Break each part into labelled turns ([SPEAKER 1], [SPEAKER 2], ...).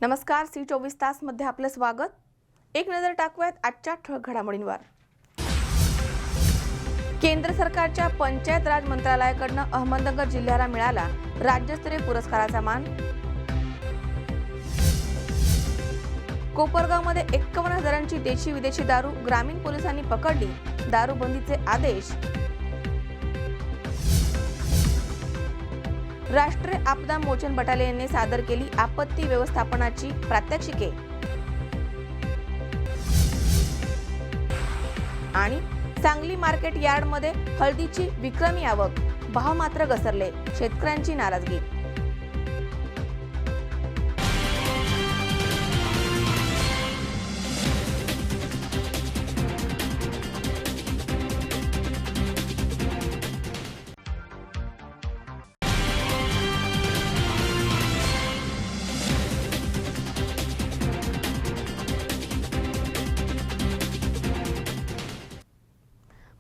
[SPEAKER 1] नमस्कार, सी 24 तास मध्ये आपलं स्वागत। एक नजर टाकूयात आजच्या ठळक घडामोडींवर। केंद्र सरकारच्या पंचायत राज मंत्रालयाकडून अहमदनगर जिल्ह्याला मिळाला राज्यस्तरीय पुरस्काराचा मान। कोपरगावमध्ये 51,000ची देशी विदेशी दारू ग्रामीण पोलिसांनी पकडली, दारूबंदीचे आदेश। राष्ट्रीय आपदा मोचन बटालियनने सादर केली आपत्ती व्यवस्थापनाची प्रात्यक्षिके। आणि सांगली मार्केट यार्डमध्ये हळदीची विक्रमी आवक, भाव मात्र घसरले, शेतकऱ्यांची नाराजगी।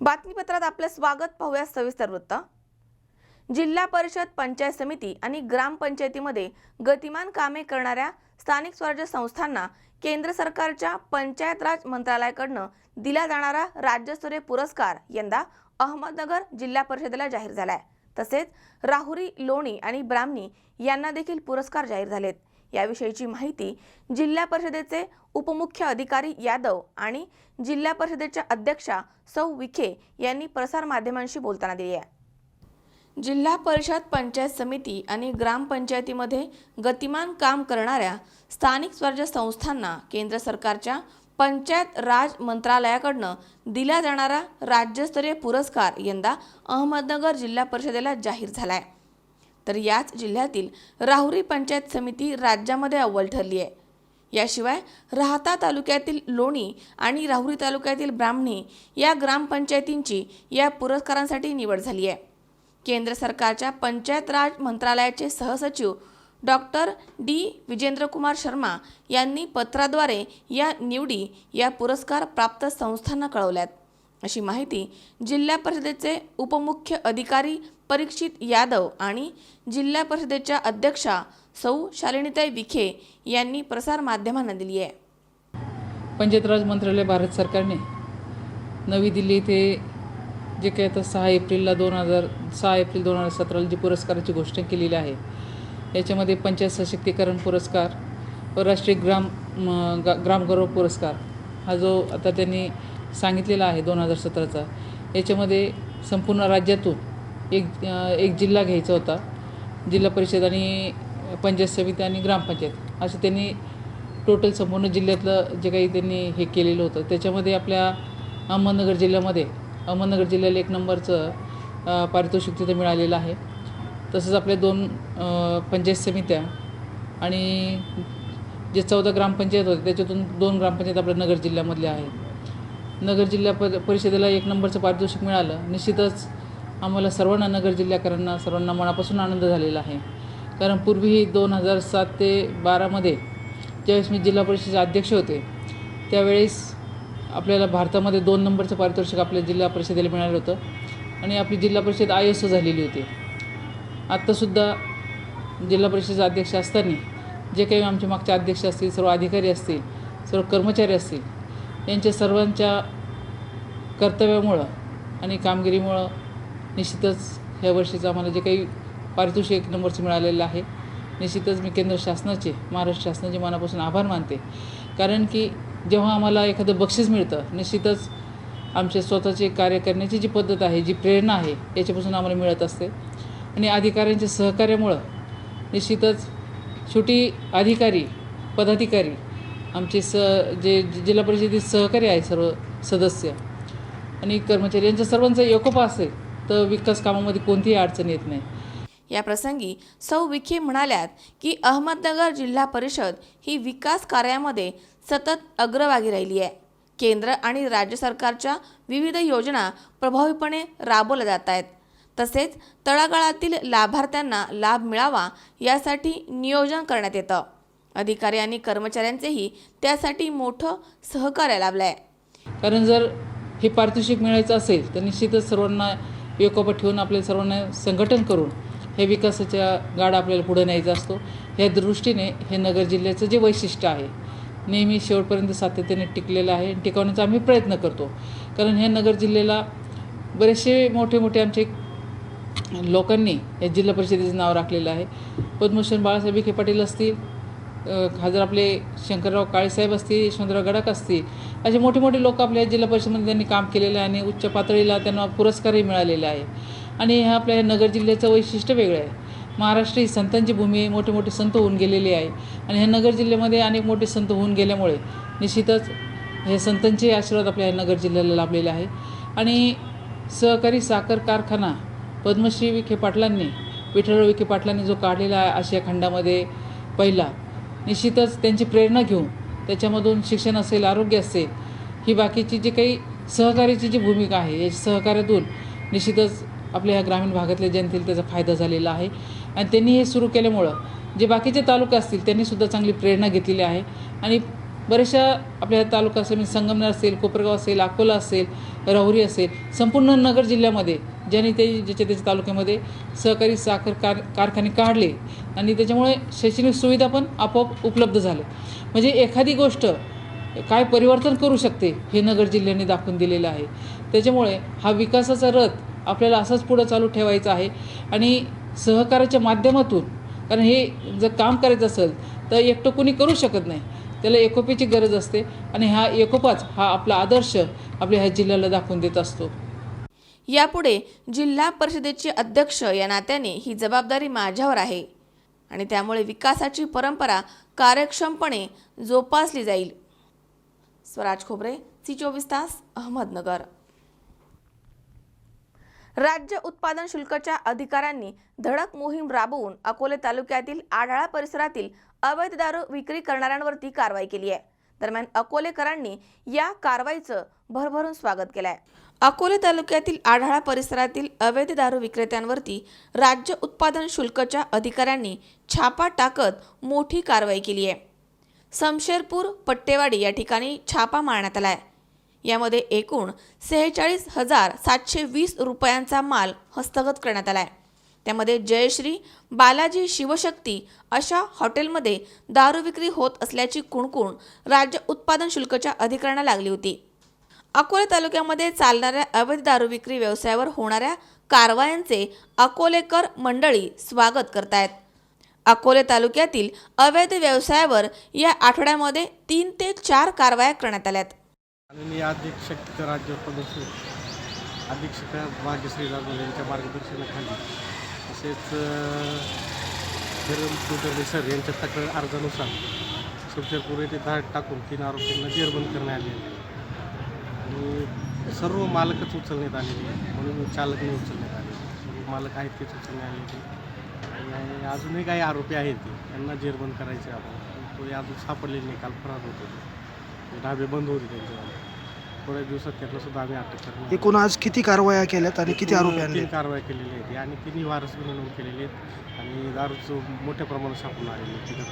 [SPEAKER 1] बातमीपत्रात आपलं स्वागत। पाहूया सविस्तर वृत्त। जिल्हा परिषद, पंचायत समिती आणि ग्रामपंचायतीमध्ये गतिमान कामे करणाऱ्या स्थानिक स्वराज्य संस्थांना केंद्र सरकारच्या पंचायत राज मंत्रालयाकडून दिला जाणारा राज्यस्तरीय पुरस्कार यंदा अहमदनगर जिल्हा परिषदेला जाहीर झालाय। तसेच राहुरी, लोणी आणि ब्राह्मणी यांना देखील पुरस्कार जाहीर झालेत। याविषयीची माहिती जिल्हा परिषदेचे उपमुख्य अधिकारी यादव आणि जिल्हा परिषदेच्या अध्यक्षा सौ विखे यांनी प्रसार माध्यमांशी बोलताना दिली आहे। जिल्हा परिषद, पंचायत समिती आणि ग्रामपंचायतीमध्ये गतिमान काम करणाऱ्या स्थानिक स्वराज्य संस्थांना केंद्र सरकारच्या पंचायत राज मंत्रालयाकडून दिला जाणारा राज्यस्तरीय पुरस्कार यंदा अहमदनगर जिल्हा परिषदेला जाहीर झालाय। तर याच जिल्ह्यातील राहुरी पंचायत समिती राज्यामध्ये अव्वल ठरली आहे। याशिवाय राहता तालुक्यातील लोणी आणि राहुरी तालुक्यातील ब्राह्मणी या ग्रामपंचायतींची या पुरस्कारांसाठी निवड झाली आहे। केंद्र सरकारच्या पंचायत राज मंत्रालयाचे सहसचिव डॉक्टर डी विजेंद्रकुमार शर्मा यांनी पत्राद्वारे या निवडी या पुरस्कार प्राप्त संस्थांना कळवल्यात, अशी माहिती जिल्हा परिषदेचे उपमुख्य अधिकारी परीक्षित यादव आणि जिल्हा परिषदेच्या अध्यक्षा सौ शालिनीताई विखे यांनी प्रसार माध्यमांना दिली आहे।
[SPEAKER 2] पंचायत राज मंत्रालय भारत सरकारने नवी दिल्ली येथे जे काही आता 6 एप्रिल 2017 जी पुरस्काराची घोषणा केलेली आहे, याच्यामध्ये पंचायत सशक्तीकरण पुरस्कार व राष्ट्रीय ग्रामगौरव पुरस्कार हा जो आता त्यांनी सांगितलेला आहे 2017चा, याच्यामध्ये संपूर्ण राज्यातून एक जिल्हा घ्यायचा होता। जिल्हा परिषद आणि पंचायत समिती आणि ग्रामपंचायत असं त्यांनी टोटल संपूर्ण जिल्ह्यातलं जे काही त्यांनी हे केलेलं होतं। त्याच्यामध्ये आपल्या अहमदनगर जिल्ह्याला 1 नंबरचं पारितोषिक तिथं मिळालेलं आहे। तसंच आपल्या 2 पंचायत समित्या आणि जे 14 ग्रामपंचायत होते त्याच्यातून 2 ग्रामपंचायत आपल्या नगर जिल्ह्यामधल्या आहेत। नगर जिल्हा परिषदेला 1 नंबरचं पारितोषिक मिळालं। निश्चितच आम्हाला सर्वांना, नगर जिल्ह्याकरांना सर्वांना मनापासून आनंद झालेला आहे। कारण पूर्वी 2007 ते 12मध्ये ज्यावेळेस मी जिल्हा परिषदेचे अध्यक्ष होते, त्यावेळेस आपल्याला भारतामध्ये 2 नंबरचं पारितोषिक आपल्या जिल्हा परिषदेला मिळालं होतं आणि आपली जिल्हा परिषद ISO झालेली होती। आत्तासुद्धा जिल्हा परिषदेचे अध्यक्ष असताना जे काही आमचे मागचे अध्यक्ष असतील, सर्व अधिकारी असतील, सर्व कर्मचारी असतील, यांच्या सर्वांच्या कर्तव्यामुळं आणि कामगिरीमुळं निश्चितच ह्या वर्षीचं आम्हाला जे काही पारितोषिक 1 नंबरचं मिळालेलं आहे, निश्चितच मी केंद्र शासनाचे, महाराष्ट्र शासनाचे मनापासून आभार मानते। कारण की जेव्हा आम्हाला एखादं बक्षीस मिळतं, निश्चितच आमचे स्वतःचे कार्य करण्याची जी पद्धत आहे, जी प्रेरणा आहे, याच्यापासून आम्हाला मिळत असते। आणि अधिकाऱ्यांच्या सहकार्यामुळं निश्चितच शेवटी अधिकारी, पदाधिकारी, आमचे जे जिल्हा परिषदेचे सहकारी आहे, सर्व सदस्य आणि कर्मचारी यांच्या सर्वांचा एकोपा असेल तर विकास कामामध्ये कोणतीही अडचण येत नाही।
[SPEAKER 1] या प्रसंगी सौ विखे म्हणाल्यात की अहमदनगर जिल्हा परिषद ही विकास कार्यामध्ये सतत अग्रभागी राहिली आहे। केंद्र आणि राज्य सरकारच्या विविध योजना प्रभावीपणे राबवल्या जात आहेत। तसेच तळागाळातील लाभार्थ्यांना लाभ मिळावा यासाठी नियोजन करण्यात येतं। अधिकारी आणि कर्मचाऱ्यांचेही त्यासाठी मोठं सहकार्य लाभलं आहे।
[SPEAKER 2] कारण जर हे पारितोषिक मिळायचं असेल तर निश्चितच सर्वांना एकोपा ठेवून आपल्या सर्वांना संघटन करून हे विकासाच्या गाडा आपल्याला पुढे न्यायचा असतो. ह्या दृष्टीने हे नगर जिल्ह्याचं जे वैशिष्ट्य आहे नेहमी शेवटपर्यंत सातत्याने टिकलेलं आहे. टिकवण्याचा आम्ही प्रयत्न करतो. कारण ह्या नगर जिल्ह्याला बरेचसे मोठे आमचे लोकांनी या जिल्हा परिषदेचं नाव राखलेलं आहे. पद्मभूषण बाळासाहेब विखे पाटील असतील, खासदार आपले शंकरराव काळेसाहेब असतील, यशवंतराव गडाख असतील, असे मोठे लोक आपल्या जिल्हा परिषदेमध्ये त्यांनी काम केलेलं आहे आणि उच्च पातळीला त्यांना पुरस्कारही मिळालेले आहे. आणि ह्या आपल्या नगर जिल्ह्याचं वैशिष्ट्य वेगळं आहे. महाराष्ट्र ही संतांची भूमी आहे. मोठे संत होऊन गेलेले आहे आणि ह्या नगर जिल्ह्यामध्ये अनेक मोठे संत होऊन गेल्यामुळे निश्चितच हे संतांचे आशीर्वाद आपल्या नगर जिल्ह्याला लाभलेले आहे. आणि सहकारी साखर कारखाना पद्मश्री विखे पाटलांनी, विठ्ठलराव विखे पाटलांनी जो काढलेला आहे आशिया खंडामध्ये पहिला, निश्चितच त्यांची प्रेरणा घेऊन त्याच्यामधून शिक्षण असेल, आरोग्य असेल, ही बाकीची जी काही सहकार्याची जी भूमिका आहे या सहकार्यातून निश्चितच आपल्या ह्या ग्रामीण भागातल्या जनतेला त्याचा फायदा झालेला आहे. आणि त्यांनी हे सुरू केल्यामुळं जे बाकीचे तालुके असतील त्यांनीसुद्धा चांगली प्रेरणा घेतलेली आहे. आणि बऱ्याचशा आपल्या तालुका असेल, संगमनेर असेल, कोपरगाव असेल, अकोला असेल, राहुरी असेल, संपूर्ण नगर जिल्ह्यामध्ये ज्यांनी ज्याच्या तालुक्यामध्ये सहकारी साखर कारखाने काढले आणि त्याच्यामुळे शैक्षणिक सुविधा पण आपोआप उपलब्ध झाल्या. म्हणजे एखादी गोष्ट काय परिवर्तन करू शकते हे नगर जिल्ह्याने दाखवून दिलेलं आहे. त्याच्यामुळे हा विकासाचा रथ आपल्याला असाच पुढं चालू ठेवायचा आहे. आणि सहकार्याच्या माध्यमातून, कारण हे जर काम करायचं असेल तर एकटं कोणी करू शकत नाही, त्याला एकोपीची गरज असते. आणि हा एकोपाच हा आपला आदर्श आपल्या ह्या जिल्ह्याला दाखवून देत असतो.
[SPEAKER 1] यापुढे जिल्हा परिषदेचे अध्यक्ष या नात्याने ही जबाबदारी माझ्यावर आहे आणि त्यामुळे विकासाची परंपरा कार्यक्षमपणे जोपासली जाईल. स्वराज खोबरे, C24 तास, अहमदनगर. राज्य उत्पादन शुल्काच्या अधिकाऱ्यांनी धडक मोहीम राबवून अकोले तालुक्यातील आढाळा परिसरातील अवैध दारू विक्री करणाऱ्यांवरती कारवाई केली आहे. दरम्यान अकोलेकरांनी या कारवाईचं भरभरून स्वागत केलं आहे. अकोले तालुक्यातील आढाळा परिसरातील अवैध दारू विक्रेत्यांवरती राज्य उत्पादन शुल्काच्या अधिकाऱ्यांनी छापा टाकत मोठी कारवाई केली आहे. समशेरपूर पट्टेवाडी या ठिकाणी छापा मारण्यात आला आहे. यामध्ये एकूण 46,720 रुपयांचा माल हस्तगत करण्यात आला आहे. त्यामध्ये जयश्री, बालाजी, शिवशक्ती अशा हॉटेलमध्ये दारू विक्री होत असल्याची कुणकुण राज्य उत्पादन शुल्काच्या अधिकाऱ्यांना लागली होती. अकोले तालुक्यामध्ये चालणाऱ्या अवैध दारू विक्री व्यवसायावर होणाऱ्या कारवायांचे अकोलेकर मंडळी स्वागत करतायत. अकोले तालुक्यातील अवैध व्यवसायावर या आठवड्यामध्ये 3 ते 4 कारवाया करण्यात आल्यात.
[SPEAKER 3] आणि अधीक्षक राज्य उत्पादन अधीक्षक भाग्यश्री जाधव यांच्या मार्गदर्शनाखाली तसेच कुलकर्णी सर यांच्या तक्रार अर्जानुसार समशेरपूर येथे धाड टाकून 3 आरोपींना जेरबंद करण्यात आले आणि सर्व मालकच उचलण्यात आलेले, म्हणून चालक नाही उचलण्यात आले. मालक आहेत तेच उचलण्यात आलेले आणि अजूनही काही आरोपी आहेत त्यांना जेरबंद करायचे. आपण तो अजून सापडलेले नाही. काल फरार होते, ढाबे बंद होते त्यांचे. थोड्या दिवसात त्यांना सुद्धा आम्ही अटक करणार.
[SPEAKER 4] एकूण आज किती कारवाया केल्यात आणि किती आरोपी आणले?
[SPEAKER 3] 3 कारवाया केलेल्या आहेत आणि 3ही वारस गुन्हे नोंद केलेले आहेत आणि दारूचं मोठ्या प्रमाणात सापडून आलेले.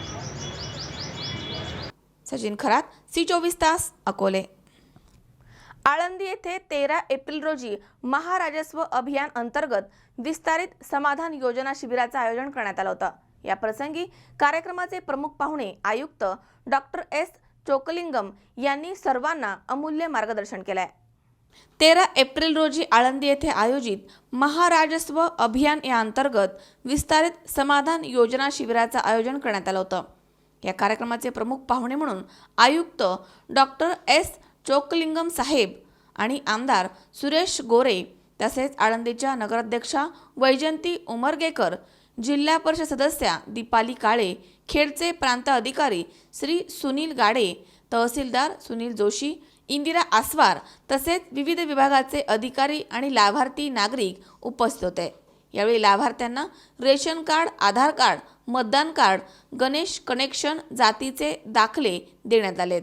[SPEAKER 1] सचिन खरात, C24 तास, अकोले. आळंदी येथे 13 एप्रिल रोजी महाराजस्व अभियान अंतर्गत विस्तारित समाधान योजना शिबिराचं आयोजन करण्यात आलं होतं. या प्रसंगी कार्यक्रमाचे प्रमुख पाहुणे आयुक्त डॉक्टर S. चोकलिंगम यांनी सर्वांना अमूल्य मार्गदर्शन केलंय. 13 एप्रिल रोजी आळंदी येथे आयोजित महाराजस्व अभियान या अंतर्गत विस्तारित समाधान योजना शिबिराचं आयोजन करण्यात आलं होतं. या कार्यक्रमाचे प्रमुख पाहुणे म्हणून आयुक्त डॉक्टर S. चोकलिंगम साहेब आणि आमदार सुरेश गोरे तसेच आळंदीच्या नगराध्यक्षा वैजंती उमरगेकर, जिल्हा परिषद सदस्या दीपाली काळे, खेडचे प्रांत अधिकारी श्री सुनील गाडे, तहसीलदार सुनील जोशी, इंदिरा आस्वार तसेच विविध विभागाचे अधिकारी आणि लाभार्थी नागरिक उपस्थित होते. यावेळी लाभार्थ्यांना रेशन कार्ड, आधार कार्ड, मतदान कार्ड, गणेश कनेक्शन, जातीचे दाखले देण्यात आलेत.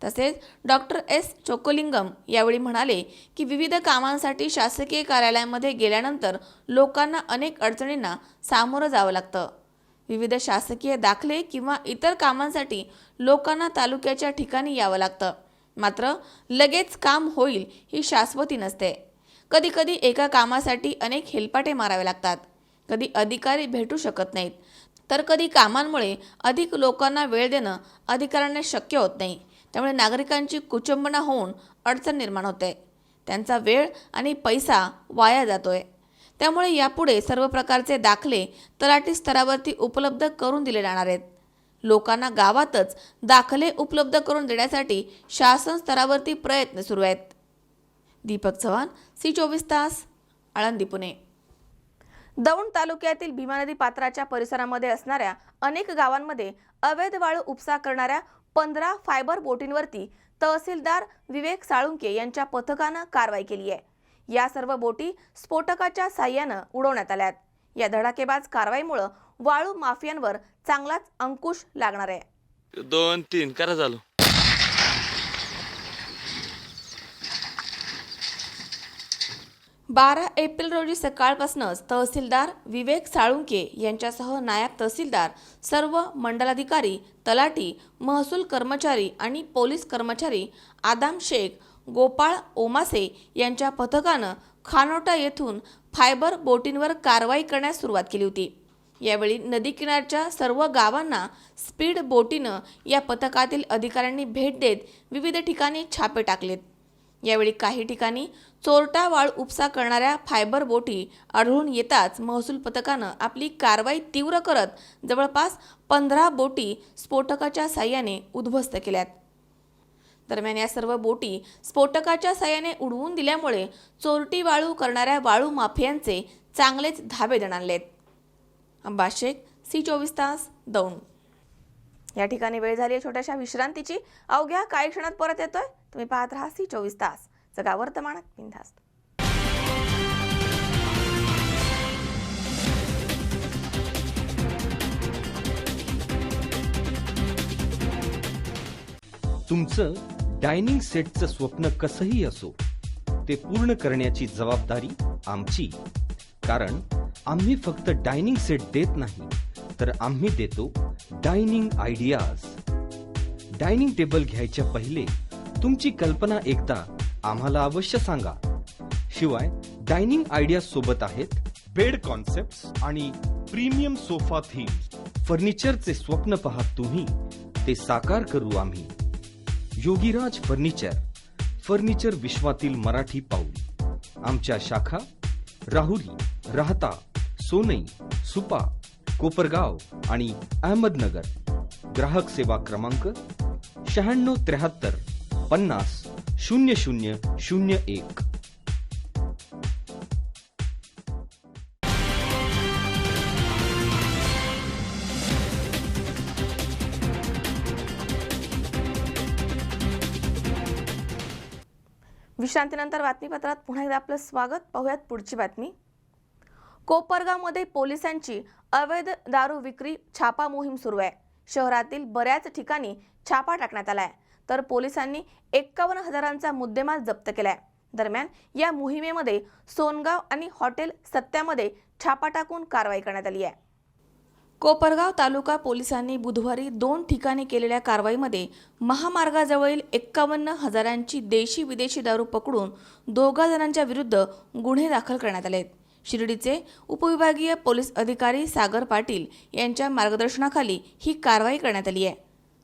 [SPEAKER 1] तसेच डॉक्टर S. चोकलिंगम यावेळी म्हणाले की विविध कामांसाठी शासकीय कार्यालयामध्ये गेल्यानंतर लोकांना अनेक अडचणींना सामोरं जावं लागतं. विविध शासकीय दाखले किंवा इतर कामांसाठी लोकांना तालुक्याच्या ठिकाणी यावं लागतं. मात्र लगेच काम होईल ही शाश्वती नसते. कधीकधी एका कामासाठी अनेक हेलपाटे मारावे लागतात. कधी अधिकारी भेटू शकत नाहीत, तर कधी कामांमुळे अधिक लोकांना वेळ देणं अधिकाऱ्यांना शक्य होत नाही. त्यामुळे नागरिकांची कुचंबना होऊन अडचण निर्माण होते. त्यांचा वेळ आणि पैसा वाया जातोय. त्यामुळे यापुढे सर्व प्रकारचे दाखले तलाठी स्तरावरती उपलब्ध करून दिले जाणार आहेत. लोकांना गावातच दाखले उपलब्ध करून देण्यासाठी शासन स्तरावरती प्रयत्न सुरू आहेत. दीपक चव्हाण, C24 तास, आळंदी, पुणे. दौंड तालुक्यातील भीमा नदी पात्राच्या परिसरामध्ये असणाऱ्या अनेक गावांमध्ये अवैध वाळू उपसा करणाऱ्या 15 फायबर बोटींवरती तहसीलदार विवेक साळुंके यांच्या पथकानं कारवाई केली आहे. या सर्व बोटी स्फोटकाच्या साह्यानं उडवण्यात आल्यात. या धडाकेबाज कारवाईमुळे वाळू माफियांवर चांगलाच अंकुश लागणार आहे.
[SPEAKER 5] 2-3 करा झालो.
[SPEAKER 1] 12 एप्रिल रोजी सकाळपासूनच तहसीलदार विवेक साळुंके यांच्यासह नायब तहसीलदार, सर्व मंडलाधिकारी, तलाठी, महसूल कर्मचारी आणि पोलीस कर्मचारी आदाम शेख, गोपाळ ओमासे यांच्या पथकानं खानोटा येथून फायबर बोटींवर कारवाई करण्यास सुरुवात केली होती. यावेळी नदीकिनारच्या सर्व गावांना स्पीड बोटीनं या पथकातील अधिकाऱ्यांनी भेट देत विविध ठिकाणी छापे टाकलेत. यावेळी काही ठिकाणी चोरटा वाळू उपसा करणाऱ्या फायबर बोटी आढळून येताच महसूल पथकानं आपली कारवाई तीव्र करत जवळपास 15 बोटी स्फोटकाच्या साह्याने उद्ध्वस्त केल्यात. दरम्यान या सर्व बोटी स्फोटकाच्या साह्याने उडवून दिल्यामुळे चोरटी वाळू करणाऱ्या वाळू माफियांचे चांगलेच धाबे दणाणलेत. अंबा शेख, C24 तास, दौंड. या ठिकाणी वेळ झाली आहे छोट्याशा विश्रांतीची. अवघ्या काही क्षणात परत येतोय. तुम्ही पाहत राहा C24 तास, जगा वर्तमानात बिनधास्त.
[SPEAKER 6] तुमचं डायनिंग सेटचं स्वप्न कसंही असो, ते पूर्ण करण्याची जबाबदारी आमची. कारण आम्ही फक्त डायनिंग सेट देत नाही, तर आम्ही देतो डायनिंग आयडियाज. डायनिंग टेबल घ्यायच्या पहिले तुमची कल्पना एकदा आम्हाला अवश्य सांगा. शिवाय डायनिंग आयडियाज सोबत आहेत बेड कॉन्सेप्ट्स आणि प्रीमियम सोफा थीम. फर्निचरचे स्वप्न पाहत तुम्ही, ते साकार करू आम्ही. योगीराज फर्निचर, फर्निचर विश्वातील मराठी पाऊल. आमच्या शाखा राहुरी, राहता, सोनई, सुपा, कोपरगाव आणि अहमदनगर. ग्राहक सेवा क्रमांक 9673 50 0001.
[SPEAKER 1] विश्रांतीनंतर बातमीपत्रात पुन्हा एकदा आपलं स्वागत. पाहूयात पुढची बातमी. कोपरगावमध्ये पोलिसांची अवैध दारू विक्री छापा मोहीम सुरू आहे. शहरातील बऱ्याच ठिकाणी छापा टाकण्यात आलाय, तर पोलिसांनी 51,000चा मुद्देमाल जप्त केलाय. दरम्यान या मोहिमेमध्ये सोनगाव आणि हॉटेल सत्यामध्ये छापा टाकून कारवाई करण्यात आली आहे. कोपरगाव तालुका पोलिसांनी बुधवारी 2 ठिकाणी केलेल्या कारवाईमध्ये महामार्गाजवळील 51,000ची देशी विदेशी दारू पकडून 2 जणांच्या विरुद्ध गुन्हे दाखल करण्यात आलेत. शिर्डीचे उपविभागीय पोलीस अधिकारी सागर पाटील यांच्या मार्गदर्शनाखाली ही कारवाई करण्यात आली आहे.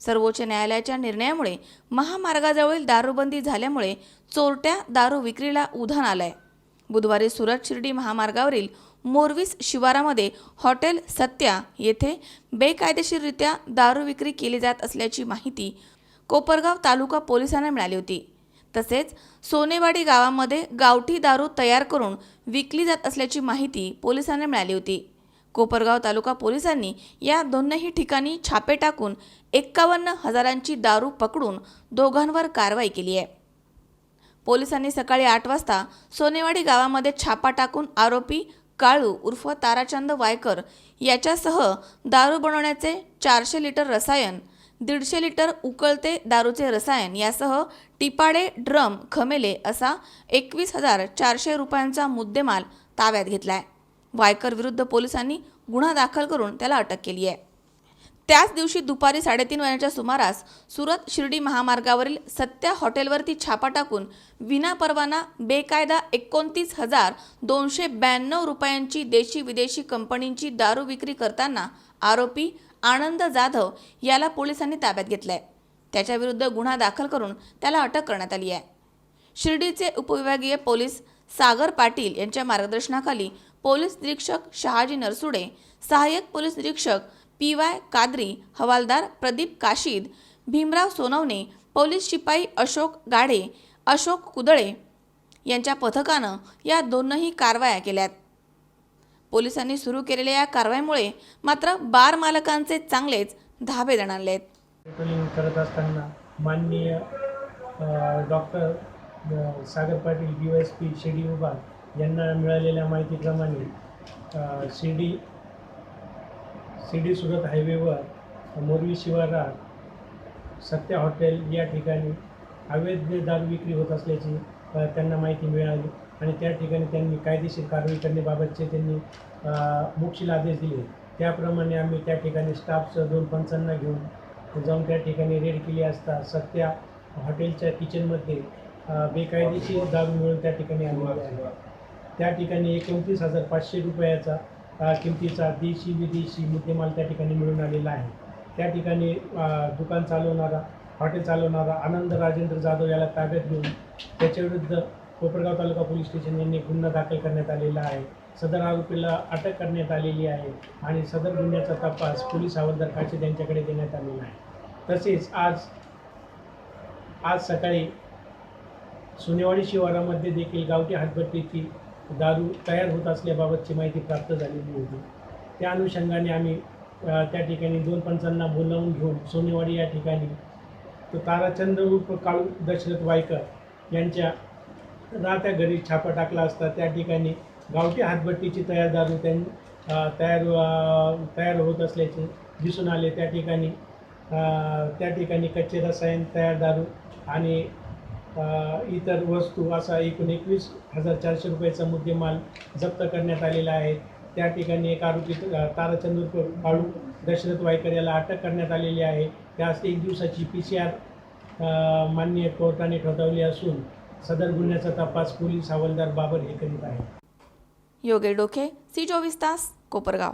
[SPEAKER 1] सर्वोच्च न्यायालयाच्या निर्णयामुळे महामार्गाजवळील दारूबंदी झाल्यामुळे चोरट्या दारू विक्रीला उधाण आलंय. बुधवारी सुरत शिर्डी महामार्गावरील मोरवीस शिवारामध्ये हॉटेल सत्या येथे बेकायदेशीररित्या दारू विक्री केली जात असल्याची माहिती कोपरगाव तालुका पोलिसांना मिळाली होती. तसेच सोनेवाडी गावामध्ये गावठी दारू तयार करून विकली जात असल्याची माहिती पोलिसांना मिळाली होती. कोपरगाव तालुका पोलिसांनी या दोन्ही ठिकाणी छापे टाकून 51,000ची दारू पकडून 2 कारवाई केली आहे. पोलिसांनी सकाळी 8 वाजता सोनेवाडी गावामध्ये छापा टाकून आरोपी काळू उर्फ ताराचंद वायकर याच्यासह दारू बनवण्याचे 400 लिटर रसायन, 150 लिटर उकळते दारूचे रसायन यासह टिपाडे, ड्रम, खमेले असा 21,400 रुपयांचा मुद्देमाल ताब्यात घेतलाय. वायकर विरुद्ध पोलिसांनी गुन्हा दाखल करून त्याला अटक केली आहे. त्याच दिवशी दुपारी 3:30 वाजण्याच्या सुमारास सुरत शिर्डी महामार्गावरील सत्या हॉटेलवरती छापा टाकून विनापरवाना बेकायदा 29,292 रुपयांची देशी विदेशी कंपनींची दारू विक्री करताना आरोपी आनंद जाधव याला पोलिसांनी ताब्यात घेतलाय. त्याच्याविरुद्ध गुन्हा दाखल करून त्याला अटक करण्यात आली आहे. शिर्डीचे उपविभागीय पोलीस सागर पाटील यांच्या मार्गदर्शनाखाली पोलीस निरीक्षक शहाजी नरसुडे, सहाय्यक पोलीस निरीक्षक PY कादरी, हवालदार प्रदीप काशीद, भीमराव सोनवणे, पोलीस शिपाई अशोक गाढे, अशोक कुदळे यांच्या पथकानं या दोनही कारवाया केल्यात. पोलिसांनी सुरू केलेल्या या कारवाईमुळे मात्र बार मालकांचे चांगलेच धाबे जाणले आहेत.
[SPEAKER 7] पेट्रोलिंग करत असताना माननीय डॉक्टर सागर पाटील DYSP शिर्डी विभाग यांना मिळालेल्या माहितीप्रमाणे शिर्डी सुरत हायवेवर मोरवी शिवारात सत्या हॉटेल या ठिकाणी अवैध दारू विक्री होत असल्याची त्यांना माहिती मिळाली आणि त्या ठिकाणी त्यांनी कायदेशीर कारवाई करण्याबाबतचे त्यांनी मोक्षील आदेश दिले. त्याप्रमाणे आम्ही त्या ठिकाणी स्टाफसह 2 पंचांना घेऊन जाऊन त्या ठिकाणी रेड केली असता सत्या हॉटेलच्या किचनमध्ये बेकायदेशीर दारू मिळून त्या ठिकाणी आलेली आहे. त्या ठिकाणी 29,500 रुपयाचा किमतीचा देशी विदेशी मुद्देमाल त्या ठिकाणी मिळून आलेला आहे. त्या ठिकाणी दुकान चालवणारा हॉटेल चालवणारा आनंद राजेंद्र जाधव याला ताब्यात घेऊन त्याच्याविरुद्ध कोपरगाव तालुका पोलीस स्टेशन यांनी गुन्हा दाखल करण्यात आलेला आहे. सदर आरोपीला अटक करण्यात आलेली आहे आणि सदर गुन्ह्याचा तपास पोलीस हवालदार काशीद यांच्याकडे देण्यात आलेला आहे. तसेच आज सकाळी सोनेवाडी शिवारामध्ये देखील गावठी हातभट्टीची दारू तयार होत असल्याबाबतची माहिती प्राप्त झालेली होती. त्या अनुषंगाने आम्ही त्या ठिकाणी 2 पंचांना बोलावून घेऊन सोनेवाडी या ठिकाणी तो ताराचंद्र उर्फ काळू दशरथ वायकर यांच्या राहत्या घरी छापा टाकला असता त्या ठिकाणी गावठी हातभट्टीची तयार दारू तयार होत असल्याचे दिसून आले. त्या ठिकाणी कच्चे रसायन, तयार दारू आणि इतर वस्तू असा एकूण 21,400 रुपयाचा मुद्देमाल जप्त करण्यात आलेला आहे. त्या ठिकाणी एक आरोपी ताराचंद्र काळू दशरथ वायकर याला अटक करण्यात आलेली आहे. त्यास 1 दिवसाची PCR माननीय कोर्टाने ठोठावली असून सदर गुन्ह्याचा तपास पोलीस हवालदार बाबर हे करीत आहे.
[SPEAKER 1] योगेश डोके, C24 तास, कोपरगाव.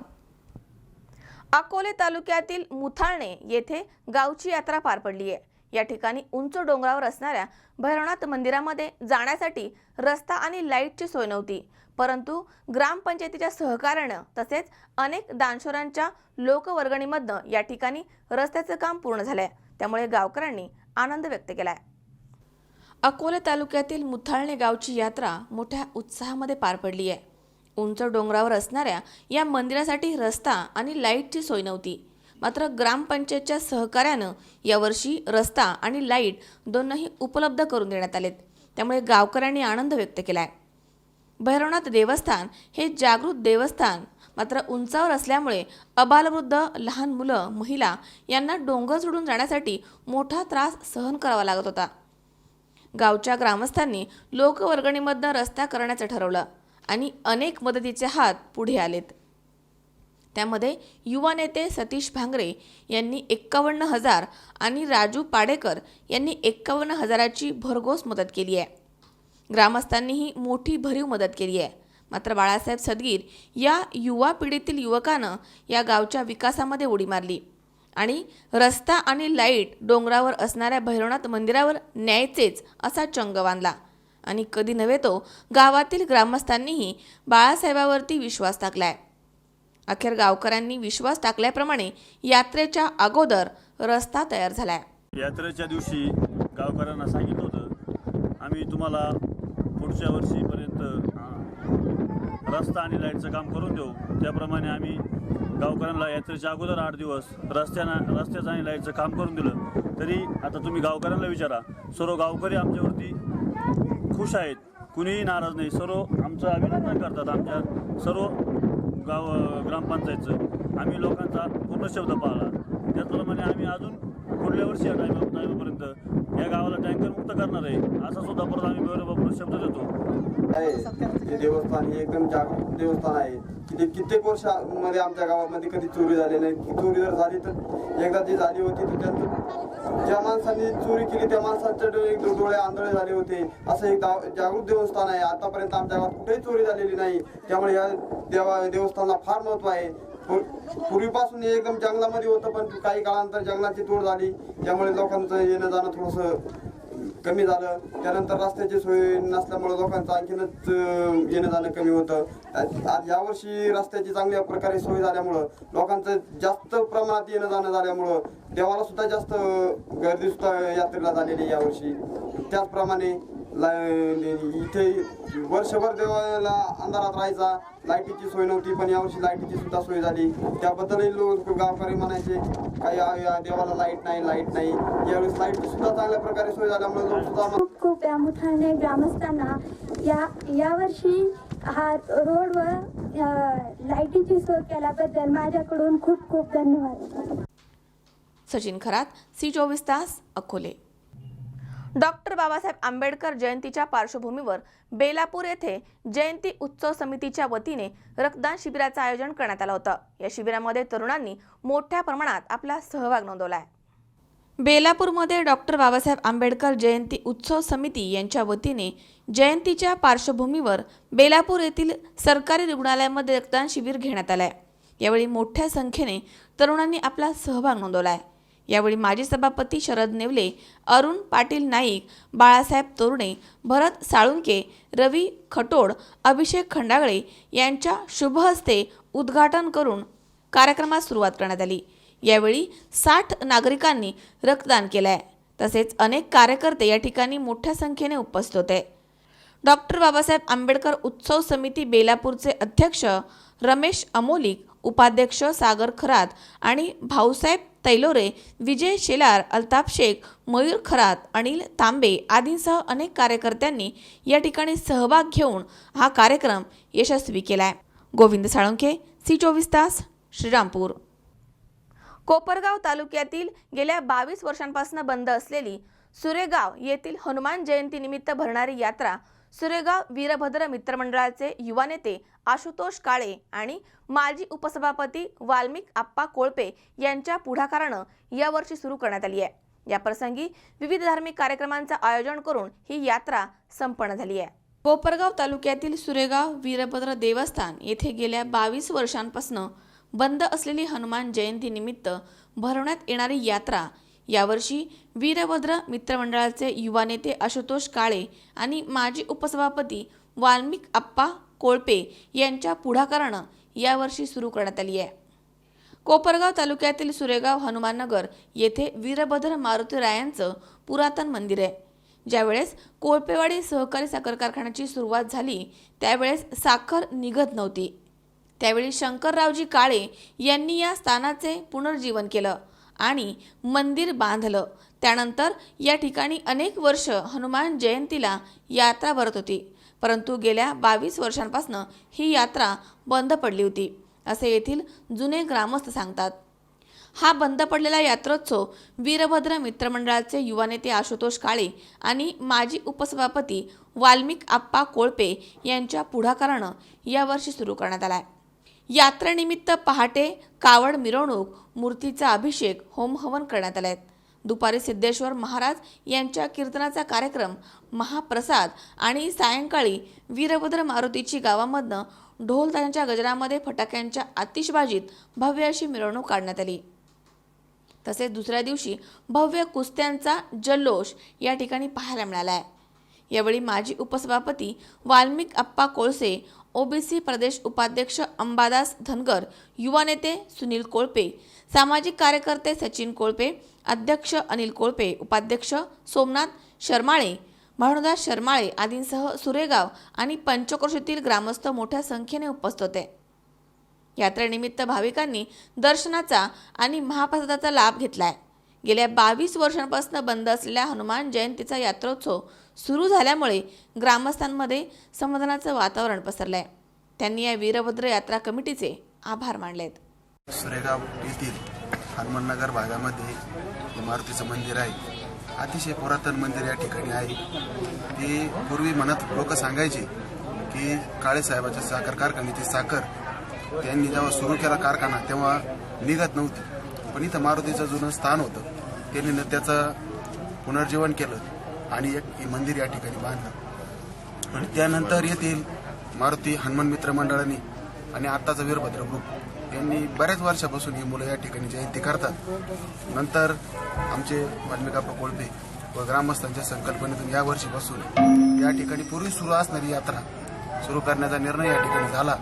[SPEAKER 1] अकोले तालुक्यातील मुथाळणे येथे गावची यात्रा पार पडली आहे. या ठिकाणी उंच डोंगरावर असणाऱ्या भैरवनाथ मंदिरामध्ये जाण्यासाठी रस्ता आणि लाईटची सोय नव्हती, परंतु ग्रामपंचायतीच्या सहकार्यानं तसेच अनेक दानशूरांच्या लोकवर्गणीमधनं या ठिकाणी रस्त्याचं काम पूर्ण झालंय. त्यामुळे गावकऱ्यांनी आनंद व्यक्त केलाय. अकोले तालुक्यातील मुथाळणे गावची यात्रा मोठ्या उत्साहामध्ये पार पडली आहे. उंच डोंगरावर असणाऱ्या या मंदिरासाठी रस्ता आणि लाईटची सोय नव्हती, मात्र ग्रामपंचायतच्या सहकार्यानं यावर्षी रस्ता आणि लाईट दोन्ही उपलब्ध करून देण्यात आलेत. त्यामुळे गावकऱ्यांनी आनंद व्यक्त केलाय. भैरवनाथ देवस्थान हे जागृत देवस्थान मात्र उंचावर असल्यामुळे अबालवृद्ध, लहान मुलं, महिला यांना डोंगर चढून जाण्यासाठी मोठा त्रास सहन करावा लागत होता. गावच्या ग्रामस्थांनी लोकवर्गणीमधनं रस्ता करण्याचं ठरवलं आणि अनेक मदतीचे हात पुढे आलेत. त्यामध्ये युवा नेते सतीश भांगरे यांनी 51,000 आणि राजू पाडेकर यांनी 51,000ची भरघोस मदत केली आहे. ग्रामस्थांनीही मोठी भरीव मदत केली आहे. मात्र बाळासाहेब सदगीर या युवा पिढीतील युवकानं या गावच्या विकासामध्ये उडी मारली आणि रस्ता आणि लाईट डोंगरावर असणाऱ्या भैरवनाथ मंदिरावर न्यायचेच असा चंग बांधला आणि कधी नव्हे तो गावातील ग्रामस्थांनीही बाळासाहेबावरती विश्वास टाकलाय. अखेर गावकऱ्यांनी विश्वास टाकल्याप्रमाणे यात्रेच्या अगोदर रस्ता तयार झालाय.
[SPEAKER 8] यात्रेच्या दिवशी गावकऱ्यांना सांगितलं होतं आम्ही तुम्हाला पुढच्या वर्षीपर्यंत रस्ता आणि लाईटचं काम करून देऊ. त्याप्रमाणे आम्ही गावकऱ्यांना यात्रेच्या अगोदर 8 दिवस रस्त्याचं आणि लाईटचं काम करून दिलं. तरी आता तुम्ही गावकऱ्यांना विचारा, सर्व गावकरी आमच्यावरती खुश आहेत, कुणीही नाराज नाही. सर्व आमचं अभिनंदन करतात. आमच्या सर्व ग्रामपंचायतचं आम्ही लोकांचा पूर्ण शब्द पाळला. त्याचप्रमाणे आम्ही अजून पुढल्या वर्षी या टायमापर्यंत या गावाला टँकर मुक्त करणार आहे, असा सुद्धा परत आम्ही भैरवबापूला शब्द देतो.
[SPEAKER 9] हे देवस्थान हे एकदम जागृत देवस्थान आहे. कित्येक वर्षामध्ये आमच्या गावामध्ये कधी चोरी झाली नाही. चोरी जर झाली तर एकदा जी झाली होती त्याच्यानंतर ज्या माणसांनी चोरी केली त्या माणसांचे डोळे आंधळे झाले होते. असं एक जागृत देवस्थान आहे. आतापर्यंत आमच्या गावात कुठेही चोरी झालेली नाही. त्यामुळे या देवस्थानाला फार महत्त्व आहे. पूर्वीपासून हे एकदम जंगलामध्ये होतं, पण काही काळानंतर जंगलाची तोड झाली, त्यामुळे लोकांचं येणं जाणं थोडंसं कमी झालं. त्यानंतर रस्त्याची सोय नसल्यामुळे लोकांचं आणखीनच येणं जाणं कमी होतं. आज यावर्षी रस्त्याची चांगल्या प्रकारे सोय झाल्यामुळं लोकांचं जास्त प्रमाणात येणं जाणं झाल्यामुळं देवाला सुद्धा जास्त गर्दी सुद्धा यात्रेला झालेली यावर्षी. त्याचप्रमाणे इथे वर्षभर देवाला अंधारात राहायचा, लाईटीची सोय नव्हती, पण यावर्षी लाईटीची सुद्धा सोय झाली. त्याबद्दलही लोक गावकरी म्हणायचे काही देवाला लाईट नाही. यावेळेस लाईटची सुद्धा चांगल्या प्रकारे सोय झाल्यामुळे लोक सुद्धा
[SPEAKER 10] खूप प्रामुख्याने ग्रामस्थांना यावर्षी हा रोडवर लाईटीची सोय केल्याबद्दल माझ्याकडून खूप खूप धन्यवाद.
[SPEAKER 1] सचिन खरात, C24 तास, अकोले. डॉक्टर बाबासाहेब आंबेडकर जयंतीच्या पार्श्वभूमीवर बेलापूर येथे जयंती उत्सव समितीच्या वतीने रक्तदान शिबिराचं आयोजन करण्यात आलं होतं. या शिबिरामध्ये तरुणांनी मोठ्या प्रमाणात आपला सहभाग नोंदवलाय. बेलापूरमध्ये डॉक्टर बाबासाहेब आंबेडकर जयंती उत्सव समिती यांच्या वतीने जयंतीच्या पार्श्वभूमीवर बेलापूर येथील सरकारी रुग्णालयामध्ये रक्तदान शिबिर घेण्यात आलंय. यावेळी मोठ्या संख्येने तरुणांनी आपला सहभाग नोंदवलाय. यावेळी माजी सभापती शरद नेवले, अरुण पाटील नाईक, बाळासाहेब तोरणे, भरत साळुंके, रवी खटोड, अभिषेक खंडागळे यांच्या शुभ हस्ते उद्घाटन करून कार्यक्रमास सुरुवात करण्यात आली. यावेळी 60 नागरिकांनी रक्तदान केलंय. तसेच अनेक कार्यकर्ते या ठिकाणी मोठ्या संख्येने उपस्थित होते. डॉक्टर बाबासाहेब आंबेडकर उत्सव समिती बेलापूरचे अध्यक्ष रमेश अमोलिक, उपाध्यक्ष सागर खरात आणि भाऊसाहेब तैलोरे, विजय शेलार, अल्ताफ शेख, मयूर खरात, अनिल तांबे आदींसह अनेक कार्यकर्त्यांनी या ठिकाणी सहभाग घेऊन हा कार्यक्रम यशस्वी केलाय. गोविंद साळुंखे, C24 तास, श्रीरामपूर. कोपरगाव तालुक्यातील गेल्या 22 वर्षांपासून बंद असलेली सुरेगाव येथील हनुमान जयंतीनिमित्त भरणारी यात्रा सुरेगाव वीरभद्र मित्रमंडळाचे युवा नेते आशुतोष काळे आणि माजी उपसभापती वाल्मिक आप्पा कोळपे यांच्या पुढाकारानं यावर्षी सुरू करण्यात आली आहे. या प्रसंगी विविध धार्मिक कार्यक्रमांचं आयोजन करून ही यात्रा संपन्न झाली आहे. कोपरगाव तालुक्यातील सुरेगाव वीरभद्र देवस्थान येथे गेल्या 22 वर्षांपासून बंद असलेली हनुमान जयंतीनिमित्त भरवण्यात येणारी यात्रा यावर्षी वीरभद्र मित्रमंडळाचे युवा नेते आशुतोष काळे आणि माजी उपसभापती वाल्मिक आप्पा कोळपे यांच्या पुढाकारानं यावर्षी सुरू करण्यात आली आहे. कोपरगाव तालुक्यातील सुरेगाव हनुमाननगर येथे वीरभद्र मारुतीरायांचं पुरातन मंदिर आहे. ज्यावेळेस कोळपेवाडी सहकारी साखर कारखान्याची सुरुवात झाली त्यावेळेस साखर निघत नव्हती. त्यावेळी शंकररावजी काळे यांनी या स्थानाचे पुनर्जीवन केलं आणि मंदिर बांधलं. त्यानंतर या ठिकाणी अनेक वर्ष हनुमान जयंतीला यात्रा भरत होती, परंतु गेल्या 22 वर्षांपासून ही यात्रा बंद पडली होती असे येथील जुने ग्रामस्थ सांगतात. हा बंद पडलेला यात्रोत्सव वीरभद्र मित्रमंडळाचे युवा नेते आशुतोष काळे आणि माजी उपसभापती वाल्मिक आप्पा कोळपे यांच्या पुढाकारानं यावर्षी सुरू करण्यात आला आहे. यात्रेनिमित्त पहाटे कावड मिरवणूक, मूर्तीचा अभिषेक, होमहवन करण्यात आले आहेत. दुपारी सिद्धेश्वर महाराज यांच्या कीर्तनाचा कार्यक्रम, महाप्रसाद आणि सायंकाळी वीरभद्र मारुतीची गावामधनं ढोल ताशांच्या गजरामध्ये फटाक्यांच्या आतिषबाजीत भव्य अशी मिरवणूक काढण्यात आली. तसेच दुसऱ्या दिवशी भव्य कुस्त्यांचा जल्लोष या ठिकाणी पाहायला मिळाला आहे. यावेळी माजी उपसभापती वाल्मिक आप्पा कोळसे, ओबीसी प्रदेश उपाध्यक्ष अंबादास धनगर, युवा नेते सुनील कोळपे, सामाजिक कार्यकर्ते सचिन कोळपे, अध्यक्ष अनिल कोळपे, उपाध्यक्ष सोमनाथ शर्माळे, भानुदास शर्माळे आदींसह सुरेगाव आणि पंचक्रोशीतील ग्रामस्थ मोठ्या संख्येने उपस्थित होते. यात्रेनिमित्त भाविकांनी दर्शनाचा आणि महाप्रसादाचा लाभ घेतलाय. गेल्या 22 वर्षांपासून बंद असलेल्या हनुमान जयंतीचा यात्रोत्सव सुरू झाल्यामुळे ग्रामस्थांमध्ये समाधानाचं वातावरण पसरलंय. त्यांनी या वीरभद्र यात्रा कमिटीचे आभार मानलेत.
[SPEAKER 11] सुरेगाव येथील हनुमाननगर भागामध्ये मारुतीचं मंदिर आहे. अतिशय पुरातन मंदिर या ठिकाणी आहे. ते पूर्वी म्हणत लोक सांगायचे की काळेसाहेबाच्या साखर कारखान्याची साखर त्यांनी जेव्हा सुरू केला कारखाना तेव्हा निघत नव्हती, पण इथं मारुतीचं जुनं स्थान होतं. त्यांनी त्याचं पुनर्जीवन केलं आणि एक मंदिर या ठिकाणी बांधलं. आणि त्यानंतर येथील मारुती हनुमान मित्र मंडळाने आणि आत्ताचा वीरभद्र ग्रुप यांनी बऱ्याच वर्षापासून ही मुलं या ठिकाणी जयंती करतात. नंतर आमचे वाल्मिकाप्पा कोळपे व ग्रामस्थांच्या संकल्पनेतून या वर्षीपासून या ठिकाणी पूर्वी सुरू असणारी यात्रा सुरू करण्याचा निर्णय या ठिकाणी झाला